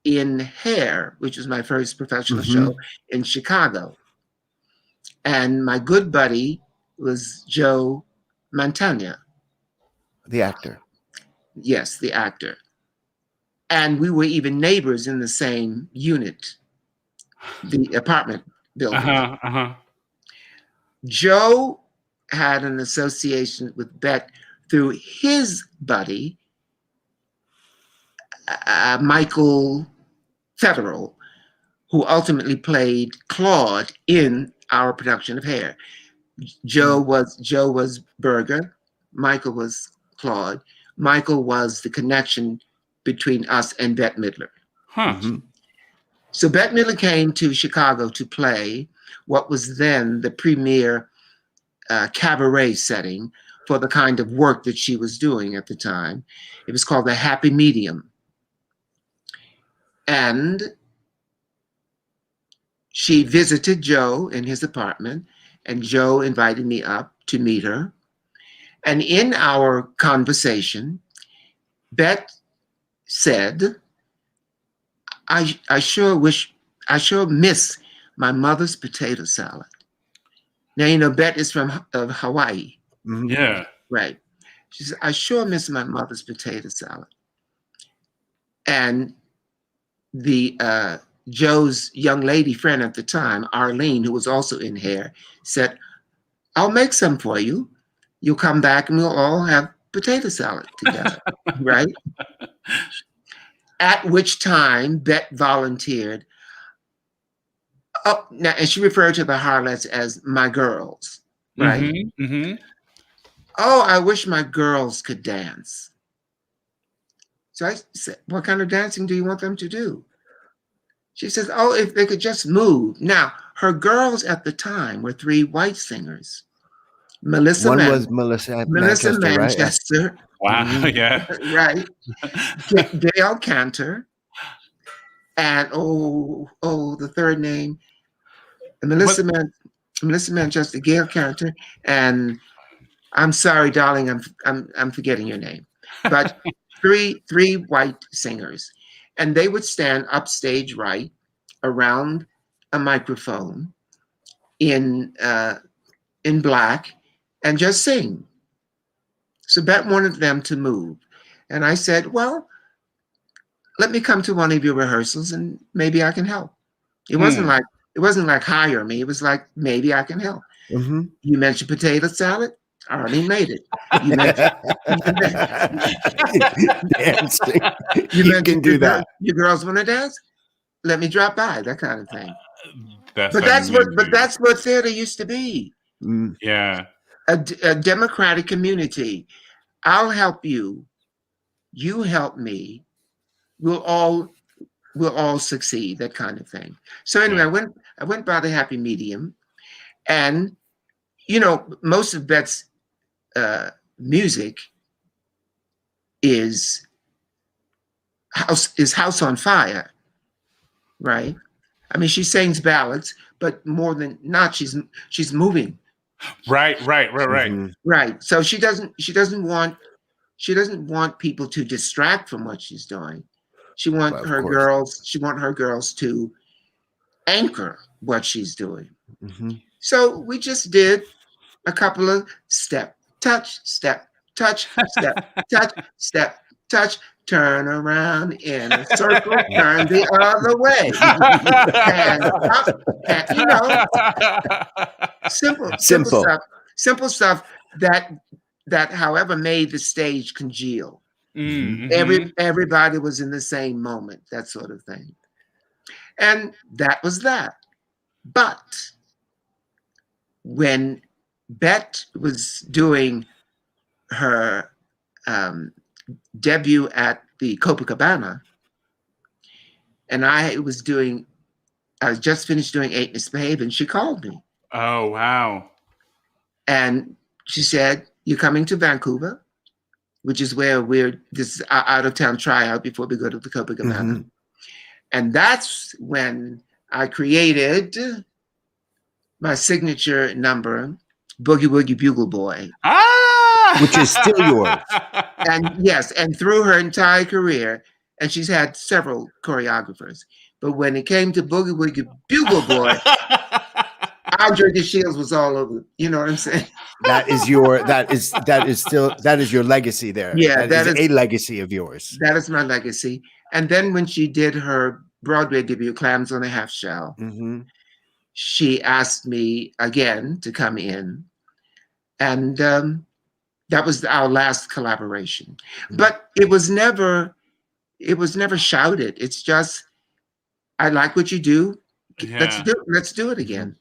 [SPEAKER 3] in Hair, which was my first professional show in Chicago. And my good buddy was Joe Mantegna.
[SPEAKER 4] The actor.
[SPEAKER 3] Yes, the actor. And we were even neighbors in the same unit, the apartment building. Joe had an association with Bette through his buddy, Michael Federal, who ultimately played Claude in our production of Hair. Joe was Berger, Michael was Claude. Michael was the connection between us and Bette Midler. So Bette Midler came to Chicago to play what was then the premier cabaret setting for the kind of work that she was doing at the time. It was called the Happy Medium. And she visited Joe in his apartment, and Joe invited me up to meet her. And in our conversation, Bette said, I sure miss my mother's potato salad. Now, you know, Bet is from Hawaii,
[SPEAKER 4] Mhm.
[SPEAKER 2] Yeah.
[SPEAKER 3] right? She said, I sure miss my mother's potato salad. And the Joe's young lady friend at the time, Arlene, who was also in hair, said, I'll make some for you. You'll come back and we'll all have potato salad together, right? At which time Bet volunteered. Oh, now, and she referred to the harlots as my girls, right?
[SPEAKER 2] Mm-hmm. Mm-hmm.
[SPEAKER 3] Oh, I wish my girls could dance. So I said, what kind of dancing do you want them to do? She says, oh, if they could just move. Now, her girls at the time were three white singers. Melissa
[SPEAKER 4] One was Melissa Manchester, right?
[SPEAKER 3] Manchester,
[SPEAKER 2] Wow.
[SPEAKER 4] Mhm.
[SPEAKER 2] Yeah.
[SPEAKER 3] right? Gail Cantor, and the third name, Melissa Manchester, Gail Cantor, and I'm sorry, darling, I'm forgetting your name, but three white singers, and they would stand upstage right around a microphone in black and just sing. So Bet wanted them to move, and I said, well, let me come to one of your rehearsals and maybe I can help. It wasn't like hire me. It was like maybe I can help.
[SPEAKER 4] Mhm.
[SPEAKER 3] You mentioned potato salad. I already made it. You mentioned
[SPEAKER 4] Dancing.
[SPEAKER 3] you
[SPEAKER 4] You
[SPEAKER 3] mentioned
[SPEAKER 4] can do that.
[SPEAKER 3] Your girls want to dance. Let me drop by. That kind of thing.
[SPEAKER 2] That's
[SPEAKER 3] But
[SPEAKER 2] amazing.
[SPEAKER 3] that's what theater used to be.
[SPEAKER 4] Mm.
[SPEAKER 2] Yeah.
[SPEAKER 3] A democratic community. I'll help you. You help me. We'll all succeed. That kind of thing. So anyway,
[SPEAKER 2] Yeah.
[SPEAKER 3] I went by the happy medium, and you know, most of Bet's music is House on Fire, right? I mean, she sings ballads, but more than not, she's moving,
[SPEAKER 2] Right.
[SPEAKER 4] Mhm.
[SPEAKER 3] right? So she doesn't want people to distract from what she's doing. She
[SPEAKER 4] Well,
[SPEAKER 3] want
[SPEAKER 4] of
[SPEAKER 3] her
[SPEAKER 4] course.
[SPEAKER 3] girls to anchor what she's doing.
[SPEAKER 4] Mhm.
[SPEAKER 3] So we just did a couple of step, touch, touch, touch, turn around in a circle, turn the other way. And up, and you know, simple
[SPEAKER 4] Simple.
[SPEAKER 3] stuff that however made the stage congeal.
[SPEAKER 2] Mm-hmm.
[SPEAKER 3] Everybody was in the same moment, that sort of thing. And that was that. But when Bet was doing her debut at the Copacabana, and I was just finished doing Eight Misbehave, and she called me.
[SPEAKER 2] Oh, wow.
[SPEAKER 3] And she said, you're coming to Vancouver, which is where this is our out-of-town tryout before we go to the Copacabana.
[SPEAKER 4] Mhm.
[SPEAKER 3] And that's when I created my signature number, Boogie Woogie Bugle Boy.
[SPEAKER 4] Which is still yours.
[SPEAKER 3] And yes, and through her entire career, and she's had several choreographers, but when it came to Boogie Woogie Bugle Boy, Andre DeShields was all over. You know what I'm saying?
[SPEAKER 4] That is your legacy there.
[SPEAKER 3] Yeah,
[SPEAKER 4] that is a legacy of yours.
[SPEAKER 3] That is my legacy. And then when she did her Broadway debut, Clams on a Half Shell,
[SPEAKER 4] Mm-hmm.
[SPEAKER 3] she asked me again to come in, and that was our last collaboration. But it was never shouted. It's just, I like what you do.
[SPEAKER 2] Yeah.
[SPEAKER 3] Let's do it again.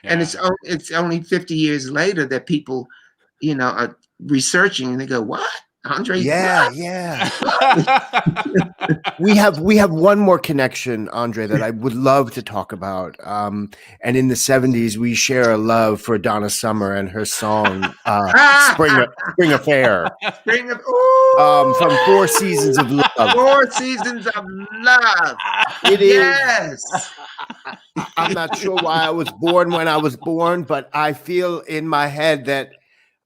[SPEAKER 2] Yeah.
[SPEAKER 3] And it's only 50 years later that people, you know, are researching and they go, what? Andre?
[SPEAKER 4] Yeah,
[SPEAKER 3] what?
[SPEAKER 4] yeah. we have one more connection, Andre, that I would love to talk about. And in the 70s, we share a love for Donna Summer and her song Spring Affair. From Four Seasons of Love.
[SPEAKER 3] 4 Seasons of Love.
[SPEAKER 4] It
[SPEAKER 3] yes.
[SPEAKER 4] I'm not sure why I was born when I was born, but I feel in my head that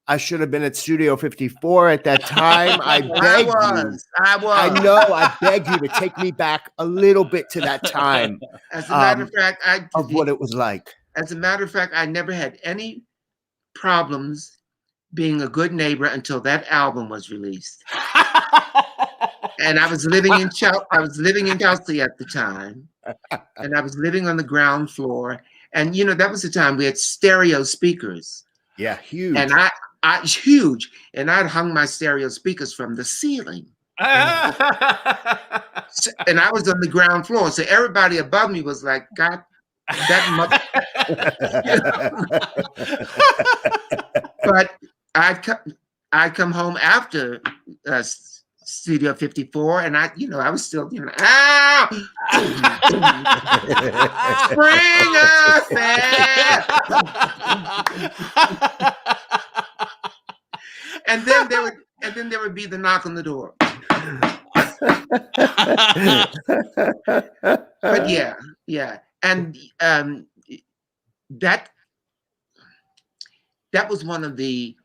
[SPEAKER 4] I should have been at Studio 54 at that time. I beg you.
[SPEAKER 3] I was.
[SPEAKER 4] I know. I beg you to take me back a little bit to that time.
[SPEAKER 3] As a matter of fact,
[SPEAKER 4] of what it was like.
[SPEAKER 3] As a matter of fact, I never had any problems being a good neighbor until that album was released. And I was living in Chelsea at the time, and I was living on the ground floor. And that was the time we had stereo speakers.
[SPEAKER 4] Yeah, huge.
[SPEAKER 3] And huge. And I'd hung my stereo speakers from the ceiling. And I was on the ground floor, so everybody above me was like, "God, that mother." But I'd come home after Studio 54, and I was still, spring affair. And then there would be the knock on the door. But yeah, and that was one of the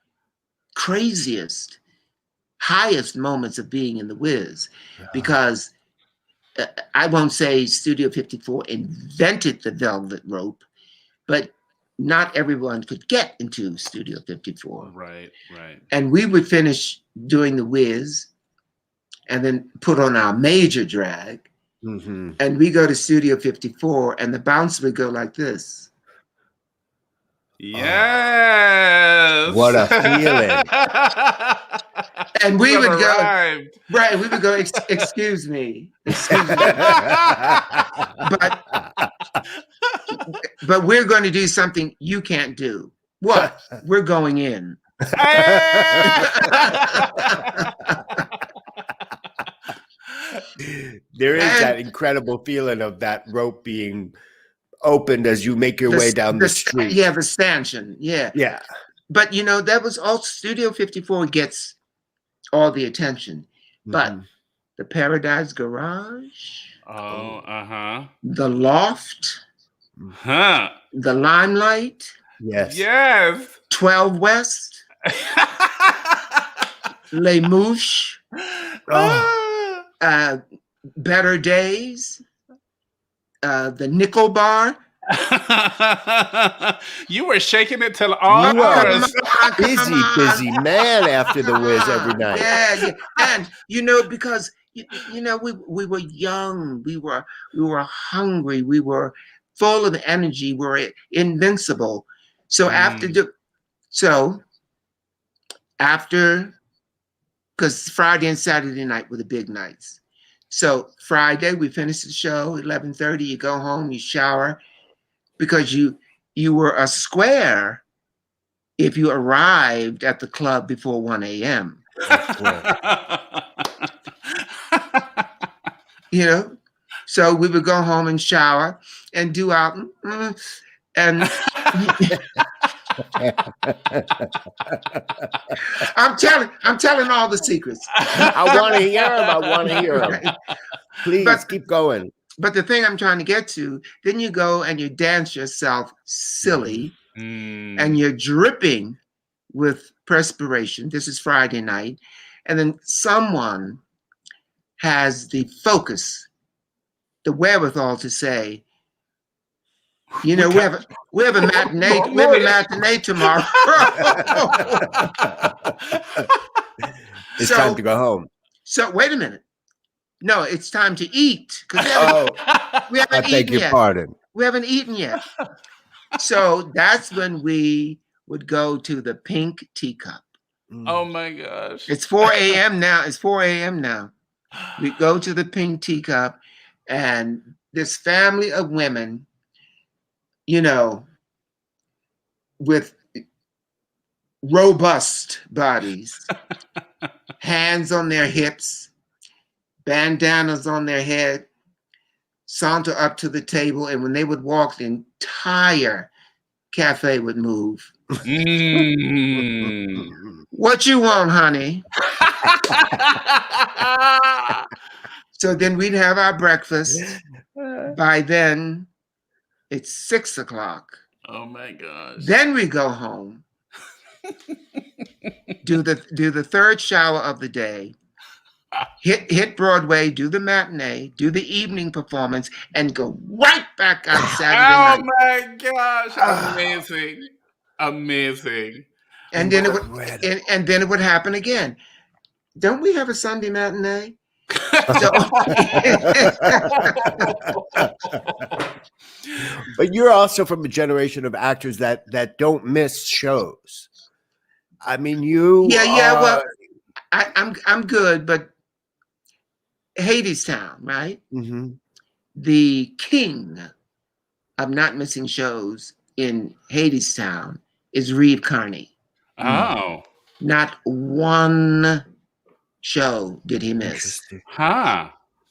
[SPEAKER 3] craziest, highest moments of being in the Wiz, because I won't say Studio 54 invented the velvet rope, but not everyone could get into Studio 54.
[SPEAKER 2] Right.
[SPEAKER 3] And we would finish doing the Wiz and then put on our major drag.
[SPEAKER 4] Mm-hmm.
[SPEAKER 3] And we go to Studio 54 and the bounce would go like this.
[SPEAKER 2] Yes.
[SPEAKER 4] What a feeling.
[SPEAKER 3] And we would go, right, we would go, excuse me. But we're going to do something you can't do. What? We're going in.
[SPEAKER 4] There is that incredible feeling of that rope being opened as you make your way down the street.
[SPEAKER 3] Yeah, the stanchion. Yeah.
[SPEAKER 4] Yeah.
[SPEAKER 3] But that was all. Studio 54 gets all the attention. But the Paradise Garage. The Loft. The Limelight.
[SPEAKER 4] Yes.
[SPEAKER 3] 12 West. Les Mouches. Better Days. The Nickel Bar.
[SPEAKER 2] You were shaking it till all hours.
[SPEAKER 4] Busy man after the Wiz every night.
[SPEAKER 3] Yeah. And because we were young, we were hungry, we were full of energy, we were invincible. So because Friday and Saturday night were the big nights. So Friday we finished the show 11:30. You go home, you shower, because you were a square if you arrived at the club before 1 a.m. So we would go home and shower and do out and I'm telling all the secrets.
[SPEAKER 4] I want to hear them. Please keep going.
[SPEAKER 3] But the thing I'm trying to get to, then you go and you dance yourself silly and you're dripping with perspiration. This is Friday night. And then someone has the focus, the wherewithal to say, we have a matinee tomorrow.
[SPEAKER 4] It's time to go home.
[SPEAKER 3] So wait a minute. No, it's time to eat. We haven't eaten yet.
[SPEAKER 4] Pardon.
[SPEAKER 3] We haven't eaten yet. So that's when we would go to the Pink Teacup.
[SPEAKER 2] Oh my gosh.
[SPEAKER 3] It's 4 a.m. now. We go to the Pink Teacup, and this family of women, with robust bodies, hands on their hips, bandanas on their head, saunter up to the table, and when they would walk, the entire cafe would move. What you want, honey? So then we'd have our breakfast. By then, it's 6 o'clock.
[SPEAKER 2] Oh my gosh.
[SPEAKER 3] Then we go home. do the third shower of the day, hit Broadway, do the matinee, do the evening performance, and go right back out Saturday
[SPEAKER 2] Oh
[SPEAKER 3] night.
[SPEAKER 2] my gosh! Amazing, amazing.
[SPEAKER 3] And then
[SPEAKER 4] Incredible.
[SPEAKER 3] and then it would happen again. Don't we have a Sunday matinee? So,
[SPEAKER 4] But you're also from a generation of actors that don't miss shows. I mean, you.
[SPEAKER 3] yeah. Well, I'm good, but Hadestown, right?
[SPEAKER 4] Mhm.
[SPEAKER 3] The king of not missing shows in Hadestown is Reeve Carney.
[SPEAKER 2] Oh,
[SPEAKER 3] Not one show did he miss.
[SPEAKER 4] Interesting.
[SPEAKER 2] huh.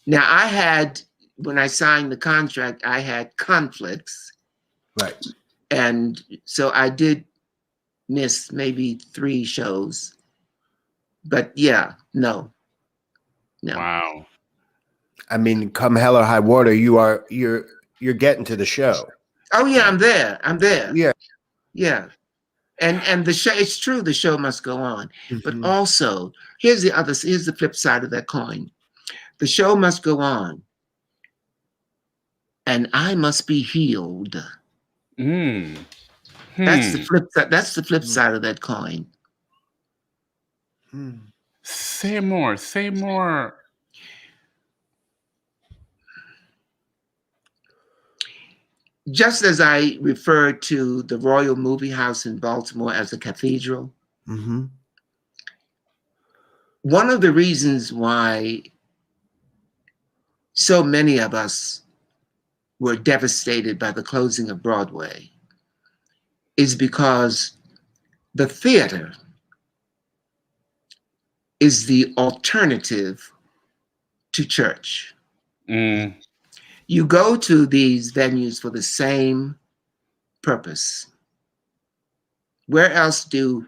[SPEAKER 3] Now, when I signed the contract, I had conflicts.
[SPEAKER 4] Right.
[SPEAKER 3] And so I did miss maybe 3 shows. But yeah, no.
[SPEAKER 2] Wow.
[SPEAKER 4] I mean, come hell or high water, you're getting to the show.
[SPEAKER 3] Oh yeah, I'm there.
[SPEAKER 4] Yeah.
[SPEAKER 3] Yeah. And the show, it's true, the show must go on. But
[SPEAKER 4] Mhm.
[SPEAKER 3] also, here's the flip side of that coin. The show must go on. And I must be healed.
[SPEAKER 2] Mm.
[SPEAKER 3] That's the flip side. That's the flip side of that coin.
[SPEAKER 4] Hmm.
[SPEAKER 2] Say more. Say more.
[SPEAKER 3] Just as I referred to the Royal Movie House in Baltimore as a cathedral,
[SPEAKER 4] Mhm.
[SPEAKER 3] one of the reasons why so many of us were devastated by the closing of Broadway is because the theater is the alternative to church.
[SPEAKER 2] Mm.
[SPEAKER 3] You go to these venues for the same purpose. Where else do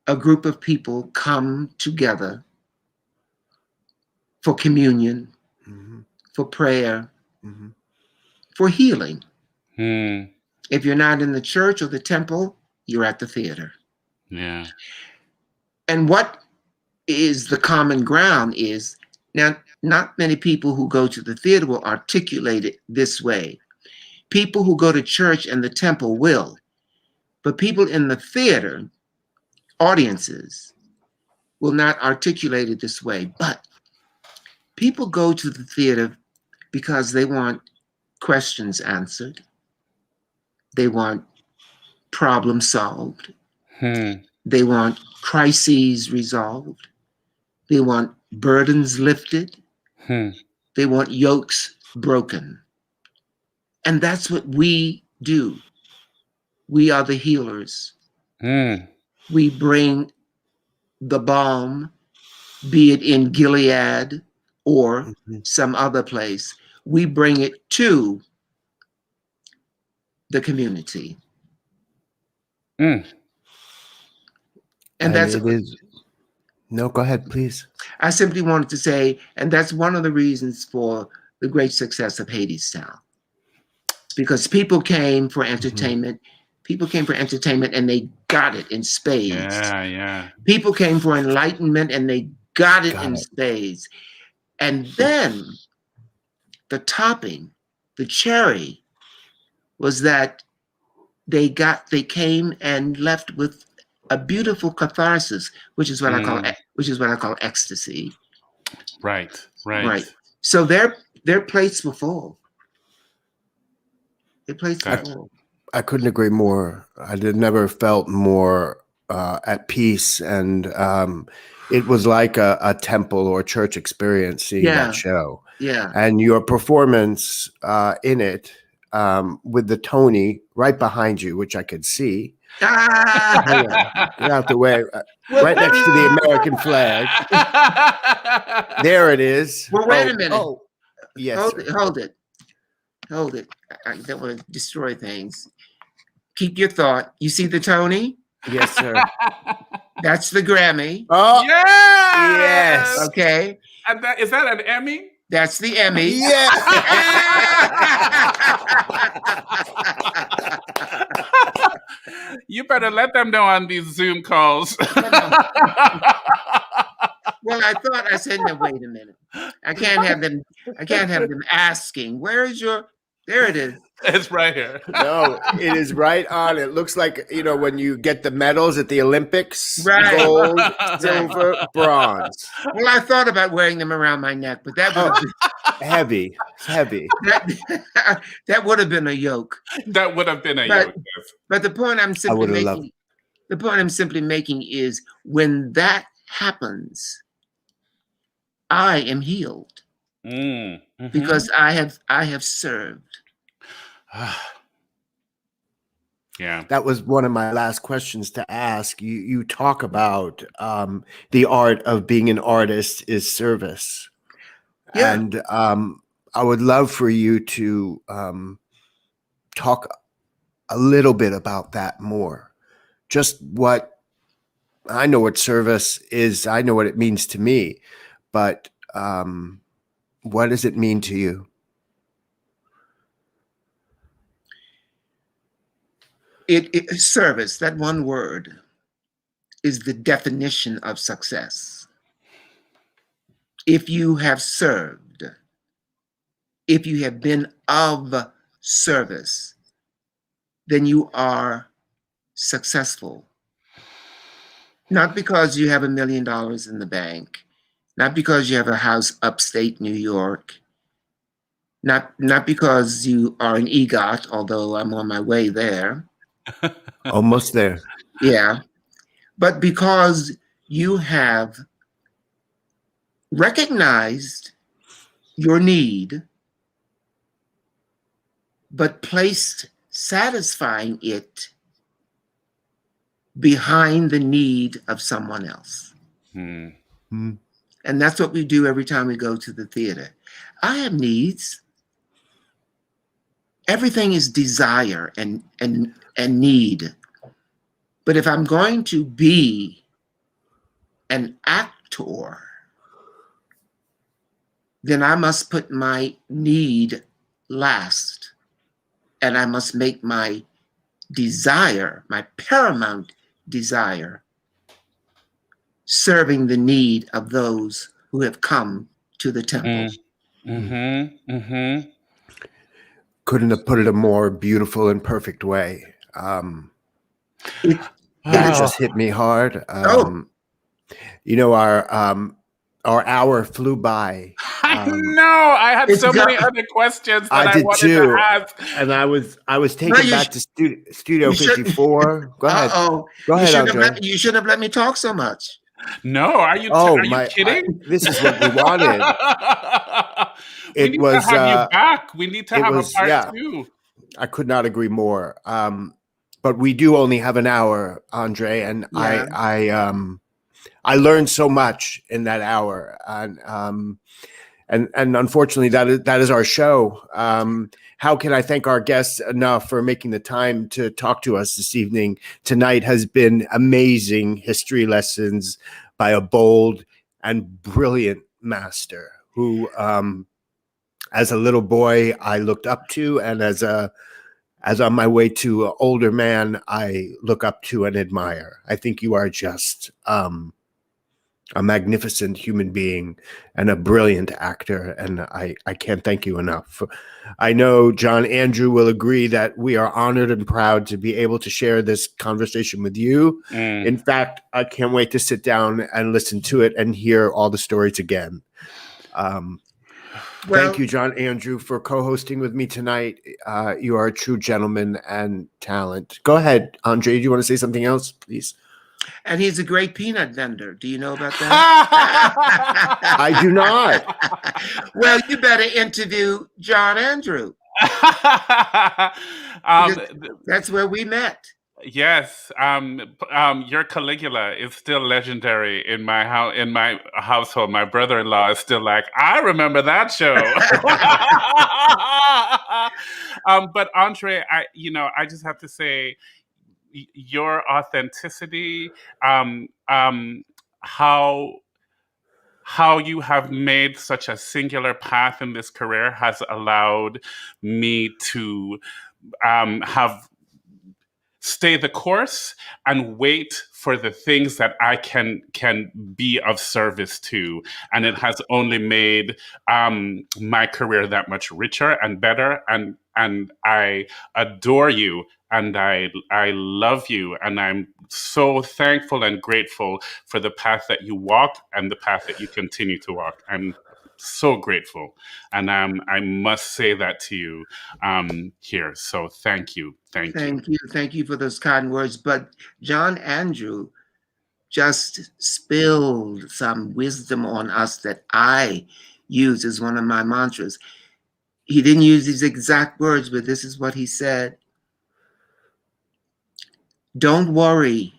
[SPEAKER 3] a group of people come together for communion,
[SPEAKER 4] Mhm.
[SPEAKER 3] for prayer,
[SPEAKER 4] Mhm.
[SPEAKER 3] for healing?
[SPEAKER 2] Mm.
[SPEAKER 3] If you're not in the church or the temple, you're at the theater.
[SPEAKER 2] Yeah.
[SPEAKER 3] And what is the common ground is, now, not many people who go to the theater will articulate it this way. People who go to church and the temple will, but people in the theater, audiences, will not articulate it this way. But people go to the theater because they want questions answered. They want problems solved.
[SPEAKER 2] Hmm.
[SPEAKER 3] They want crises resolved. They want burdens lifted.
[SPEAKER 2] Hmm.
[SPEAKER 3] They want yokes broken. And that's what we do. We are the healers.
[SPEAKER 2] Hmm.
[SPEAKER 3] We bring the balm, be it in Gilead or
[SPEAKER 4] Mhm.
[SPEAKER 3] some other place. We bring it to the community.
[SPEAKER 2] Mm.
[SPEAKER 3] And that's,
[SPEAKER 4] it is. No, go ahead, please.
[SPEAKER 3] I simply wanted to say, and that's one of the reasons for the great success of Hadestown. Because people came for entertainment. People came for entertainment and they got it in spades.
[SPEAKER 2] Yeah.
[SPEAKER 3] People came for enlightenment and they got it
[SPEAKER 4] Got
[SPEAKER 3] in
[SPEAKER 4] it.
[SPEAKER 3] spades. And then the topping, the cherry, was that they came and left with a beautiful catharsis, which is what I call ecstasy.
[SPEAKER 2] Right.
[SPEAKER 3] So their plates were full. Their plates were
[SPEAKER 2] That-
[SPEAKER 3] full.
[SPEAKER 4] I couldn't agree more. I never felt more at peace, and it was like a temple or church experience seeing
[SPEAKER 3] Yeah.
[SPEAKER 4] that show.
[SPEAKER 3] Yeah.
[SPEAKER 4] And your performance in it with the Tony right behind you, which I could see. Hang on, get out the way. Right next to the American flag. There it is.
[SPEAKER 3] Well, wait a minute.
[SPEAKER 4] Oh, yes, sir.
[SPEAKER 3] Hold it. I don't want to destroy things. Keep your thought. You see the Tony?
[SPEAKER 4] Yes, sir.
[SPEAKER 3] That's the Grammy.
[SPEAKER 4] Oh,
[SPEAKER 2] Yes.
[SPEAKER 3] Okay.
[SPEAKER 2] And is that an Emmy?
[SPEAKER 3] That's the Emmy.
[SPEAKER 4] yes.
[SPEAKER 2] You better let them know on these Zoom calls.
[SPEAKER 3] Well, I said, no, wait a minute. I can't have them asking, where is your, there it is.
[SPEAKER 2] It's right here.
[SPEAKER 4] No, it is right on. It looks like, when you get the medals at the Olympics,
[SPEAKER 3] Right.
[SPEAKER 4] gold, silver, bronze.
[SPEAKER 3] Well, I thought about wearing them around my neck, but that would have
[SPEAKER 4] Heavy. It's heavy.
[SPEAKER 3] that would have been a yoke.
[SPEAKER 2] That would have been a
[SPEAKER 3] But-
[SPEAKER 2] yoke. Yes.
[SPEAKER 3] But the point I'm simply making is when that happens, I am healed because I have served.
[SPEAKER 2] Yeah.
[SPEAKER 4] That was one of my last questions to ask. You talk about the art of being an artist is service.
[SPEAKER 3] Yeah.
[SPEAKER 4] And I would love for you to talk a little bit about that more. Just what I know what service is. I know what it means to me, but what does it mean to you?
[SPEAKER 3] Service, that one word, is the definition of success. If you have served, if you have been of service, then you are successful. Not because you have $1 million in the bank, not because you have a house upstate New York, not because you are an EGOT, although I'm on my way there.
[SPEAKER 4] Almost there.
[SPEAKER 3] Yeah. But because you have recognized your need, but placed satisfying it behind the need of someone else.
[SPEAKER 2] Mm.
[SPEAKER 3] And that's what we do every time we go to the theater. I have needs. Everything is desire and need. But if I'm going to be an actor, then I must put my need last. And I must make my desire, my paramount desire, serving the need of those who have come to the temple.
[SPEAKER 4] Couldn't have put it a more beautiful and perfect way. It just hit me hard. Our hour flew by.
[SPEAKER 2] I know. I had so many other questions that I wanted to ask.
[SPEAKER 4] And I was taken back to Studio 54. Go ahead. Go ahead, Andre.
[SPEAKER 3] You shouldn't have let me talk so much.
[SPEAKER 2] No, are you kidding?
[SPEAKER 4] This is what we wanted.
[SPEAKER 2] We need to have you back. We need to have a part 2.
[SPEAKER 4] I could not agree more. But we do only have an hour, Andre, and I learned so much in that hour, and unfortunately, that is our show. How can I thank our guests enough for making the time to talk to us this evening? Tonight has been amazing history lessons by a bold and brilliant master who, as a little boy, I looked up to, and as on my way to an older man, I look up to and admire. I think you are just a magnificent human being and a brilliant actor, and I can't thank you enough. I know John Andrew will agree that we are honored and proud to be able to share this conversation with you. In fact, I can't wait to sit down and listen to it and hear all the stories again. Thank you, John Andrew, for co-hosting with me tonight. You are a true gentleman and talent. Go ahead, Andre. Do you want to say something else, please?
[SPEAKER 3] And he's a great peanut vendor. Do you know about that?
[SPEAKER 4] I do not.
[SPEAKER 3] Well, you better interview John Andrew. That's where we met.
[SPEAKER 2] Yes, your Caligula is still legendary in my household. My brother-in-law is still like, I remember that show. But Andre, I just have to say, your authenticity, how you have made such a singular path in this career has allowed me to have stay the course and wait for the things that I can be of service to. And it has only made my career that much richer and better. And I adore you, and I love you, and I'm so thankful and grateful for the path that you walk and the path that you continue to walk. I'm so grateful, and I must say that to you here. So thank you.
[SPEAKER 3] Thank you for those kind words. But John Andrew just spilled some wisdom on us that I use as one of my mantras. He didn't use these exact words, but this is what he said. Don't worry,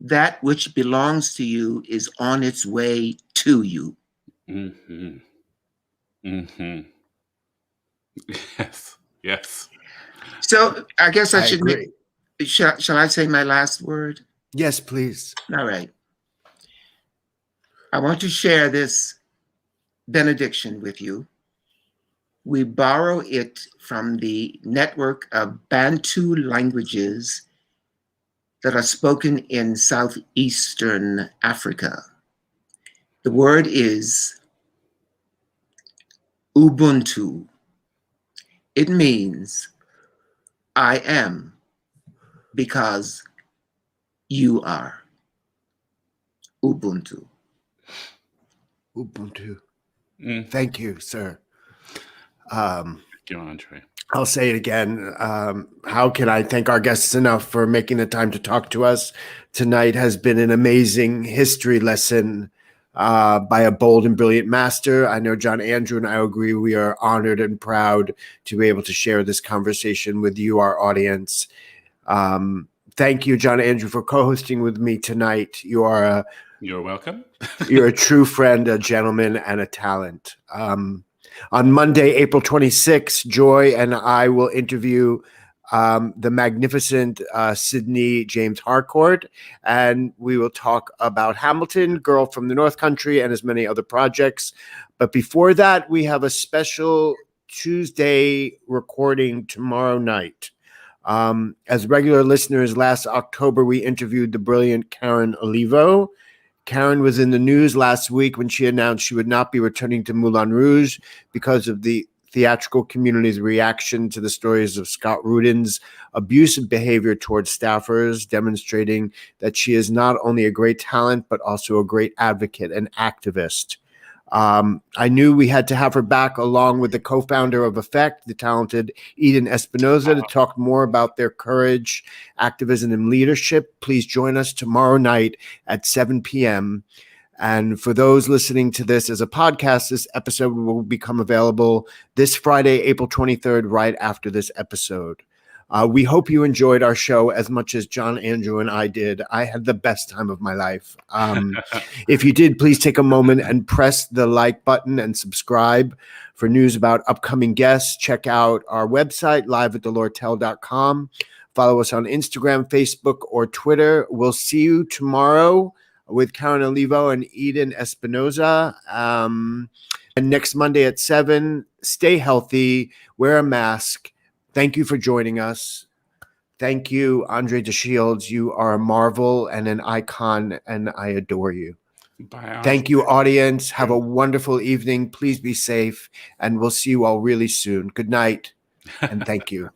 [SPEAKER 3] that which belongs to you is on its way to you.
[SPEAKER 2] Mm-hmm. Mm-hmm. Yes. Yes.
[SPEAKER 3] So I guess I should
[SPEAKER 4] agree.
[SPEAKER 3] Shall I say my last word?
[SPEAKER 4] Yes, please.
[SPEAKER 3] All right. I want to share this benediction with you. We borrow it from the network of Bantu languages that are spoken in southeastern Africa. The word is Ubuntu. It means I am because you are. Ubuntu.
[SPEAKER 4] Ubuntu.
[SPEAKER 2] Mm.
[SPEAKER 4] Thank you, sir.
[SPEAKER 2] Thank you, Andre.
[SPEAKER 4] I'll say it again. How can I thank our guests enough for making the time to talk to us? Tonight has been an amazing history lesson by a bold and brilliant master. I know John Andrew and I agree we are honored and proud to be able to share this conversation with you, our audience. Thank you, John Andrew, for co-hosting with me tonight. You're
[SPEAKER 2] welcome.
[SPEAKER 4] You're a true friend, a gentleman, and a talent. On Monday, April 26th, Joy and I will interview the magnificent Sydney James Harcourt, and we will talk about Hamilton, Girl from the North Country, and as many other projects. But before that, we have a special Tuesday recording tomorrow night. As regular listeners, last October, we interviewed the brilliant Karen Olivo. Karen was in the news last week when she announced she would not be returning to Moulin Rouge because of the theatrical community's reaction to the stories of Scott Rudin's abusive behavior towards staffers, demonstrating that she is not only a great talent, but also a great advocate and activist. I knew we had to have her back along with the co-founder of Effect, the talented Eden Espinosa, to talk more about their courage, activism, and leadership. Please join us tomorrow night at 7 p.m. And for those listening to this as a podcast, this episode will become available this Friday, April 23rd, right after this episode. We hope you enjoyed our show as much as John Andrew and I did. I had the best time of my life. If you did, please take a moment and press the like button and subscribe for news about upcoming guests. Check out our website, liveathelortel.com. Follow us on Instagram, Facebook, or Twitter. We'll see you tomorrow with Karen Olivo and Eden Espinosa. And next Monday at 7, stay healthy, wear a mask. Thank you for joining us. Thank you, Andre DeShields. You are a marvel and an icon, and I adore you.
[SPEAKER 2] Bye.
[SPEAKER 4] Thank you, audience. Have a wonderful evening. Please be safe, and we'll see you all really soon. Good night, and thank you.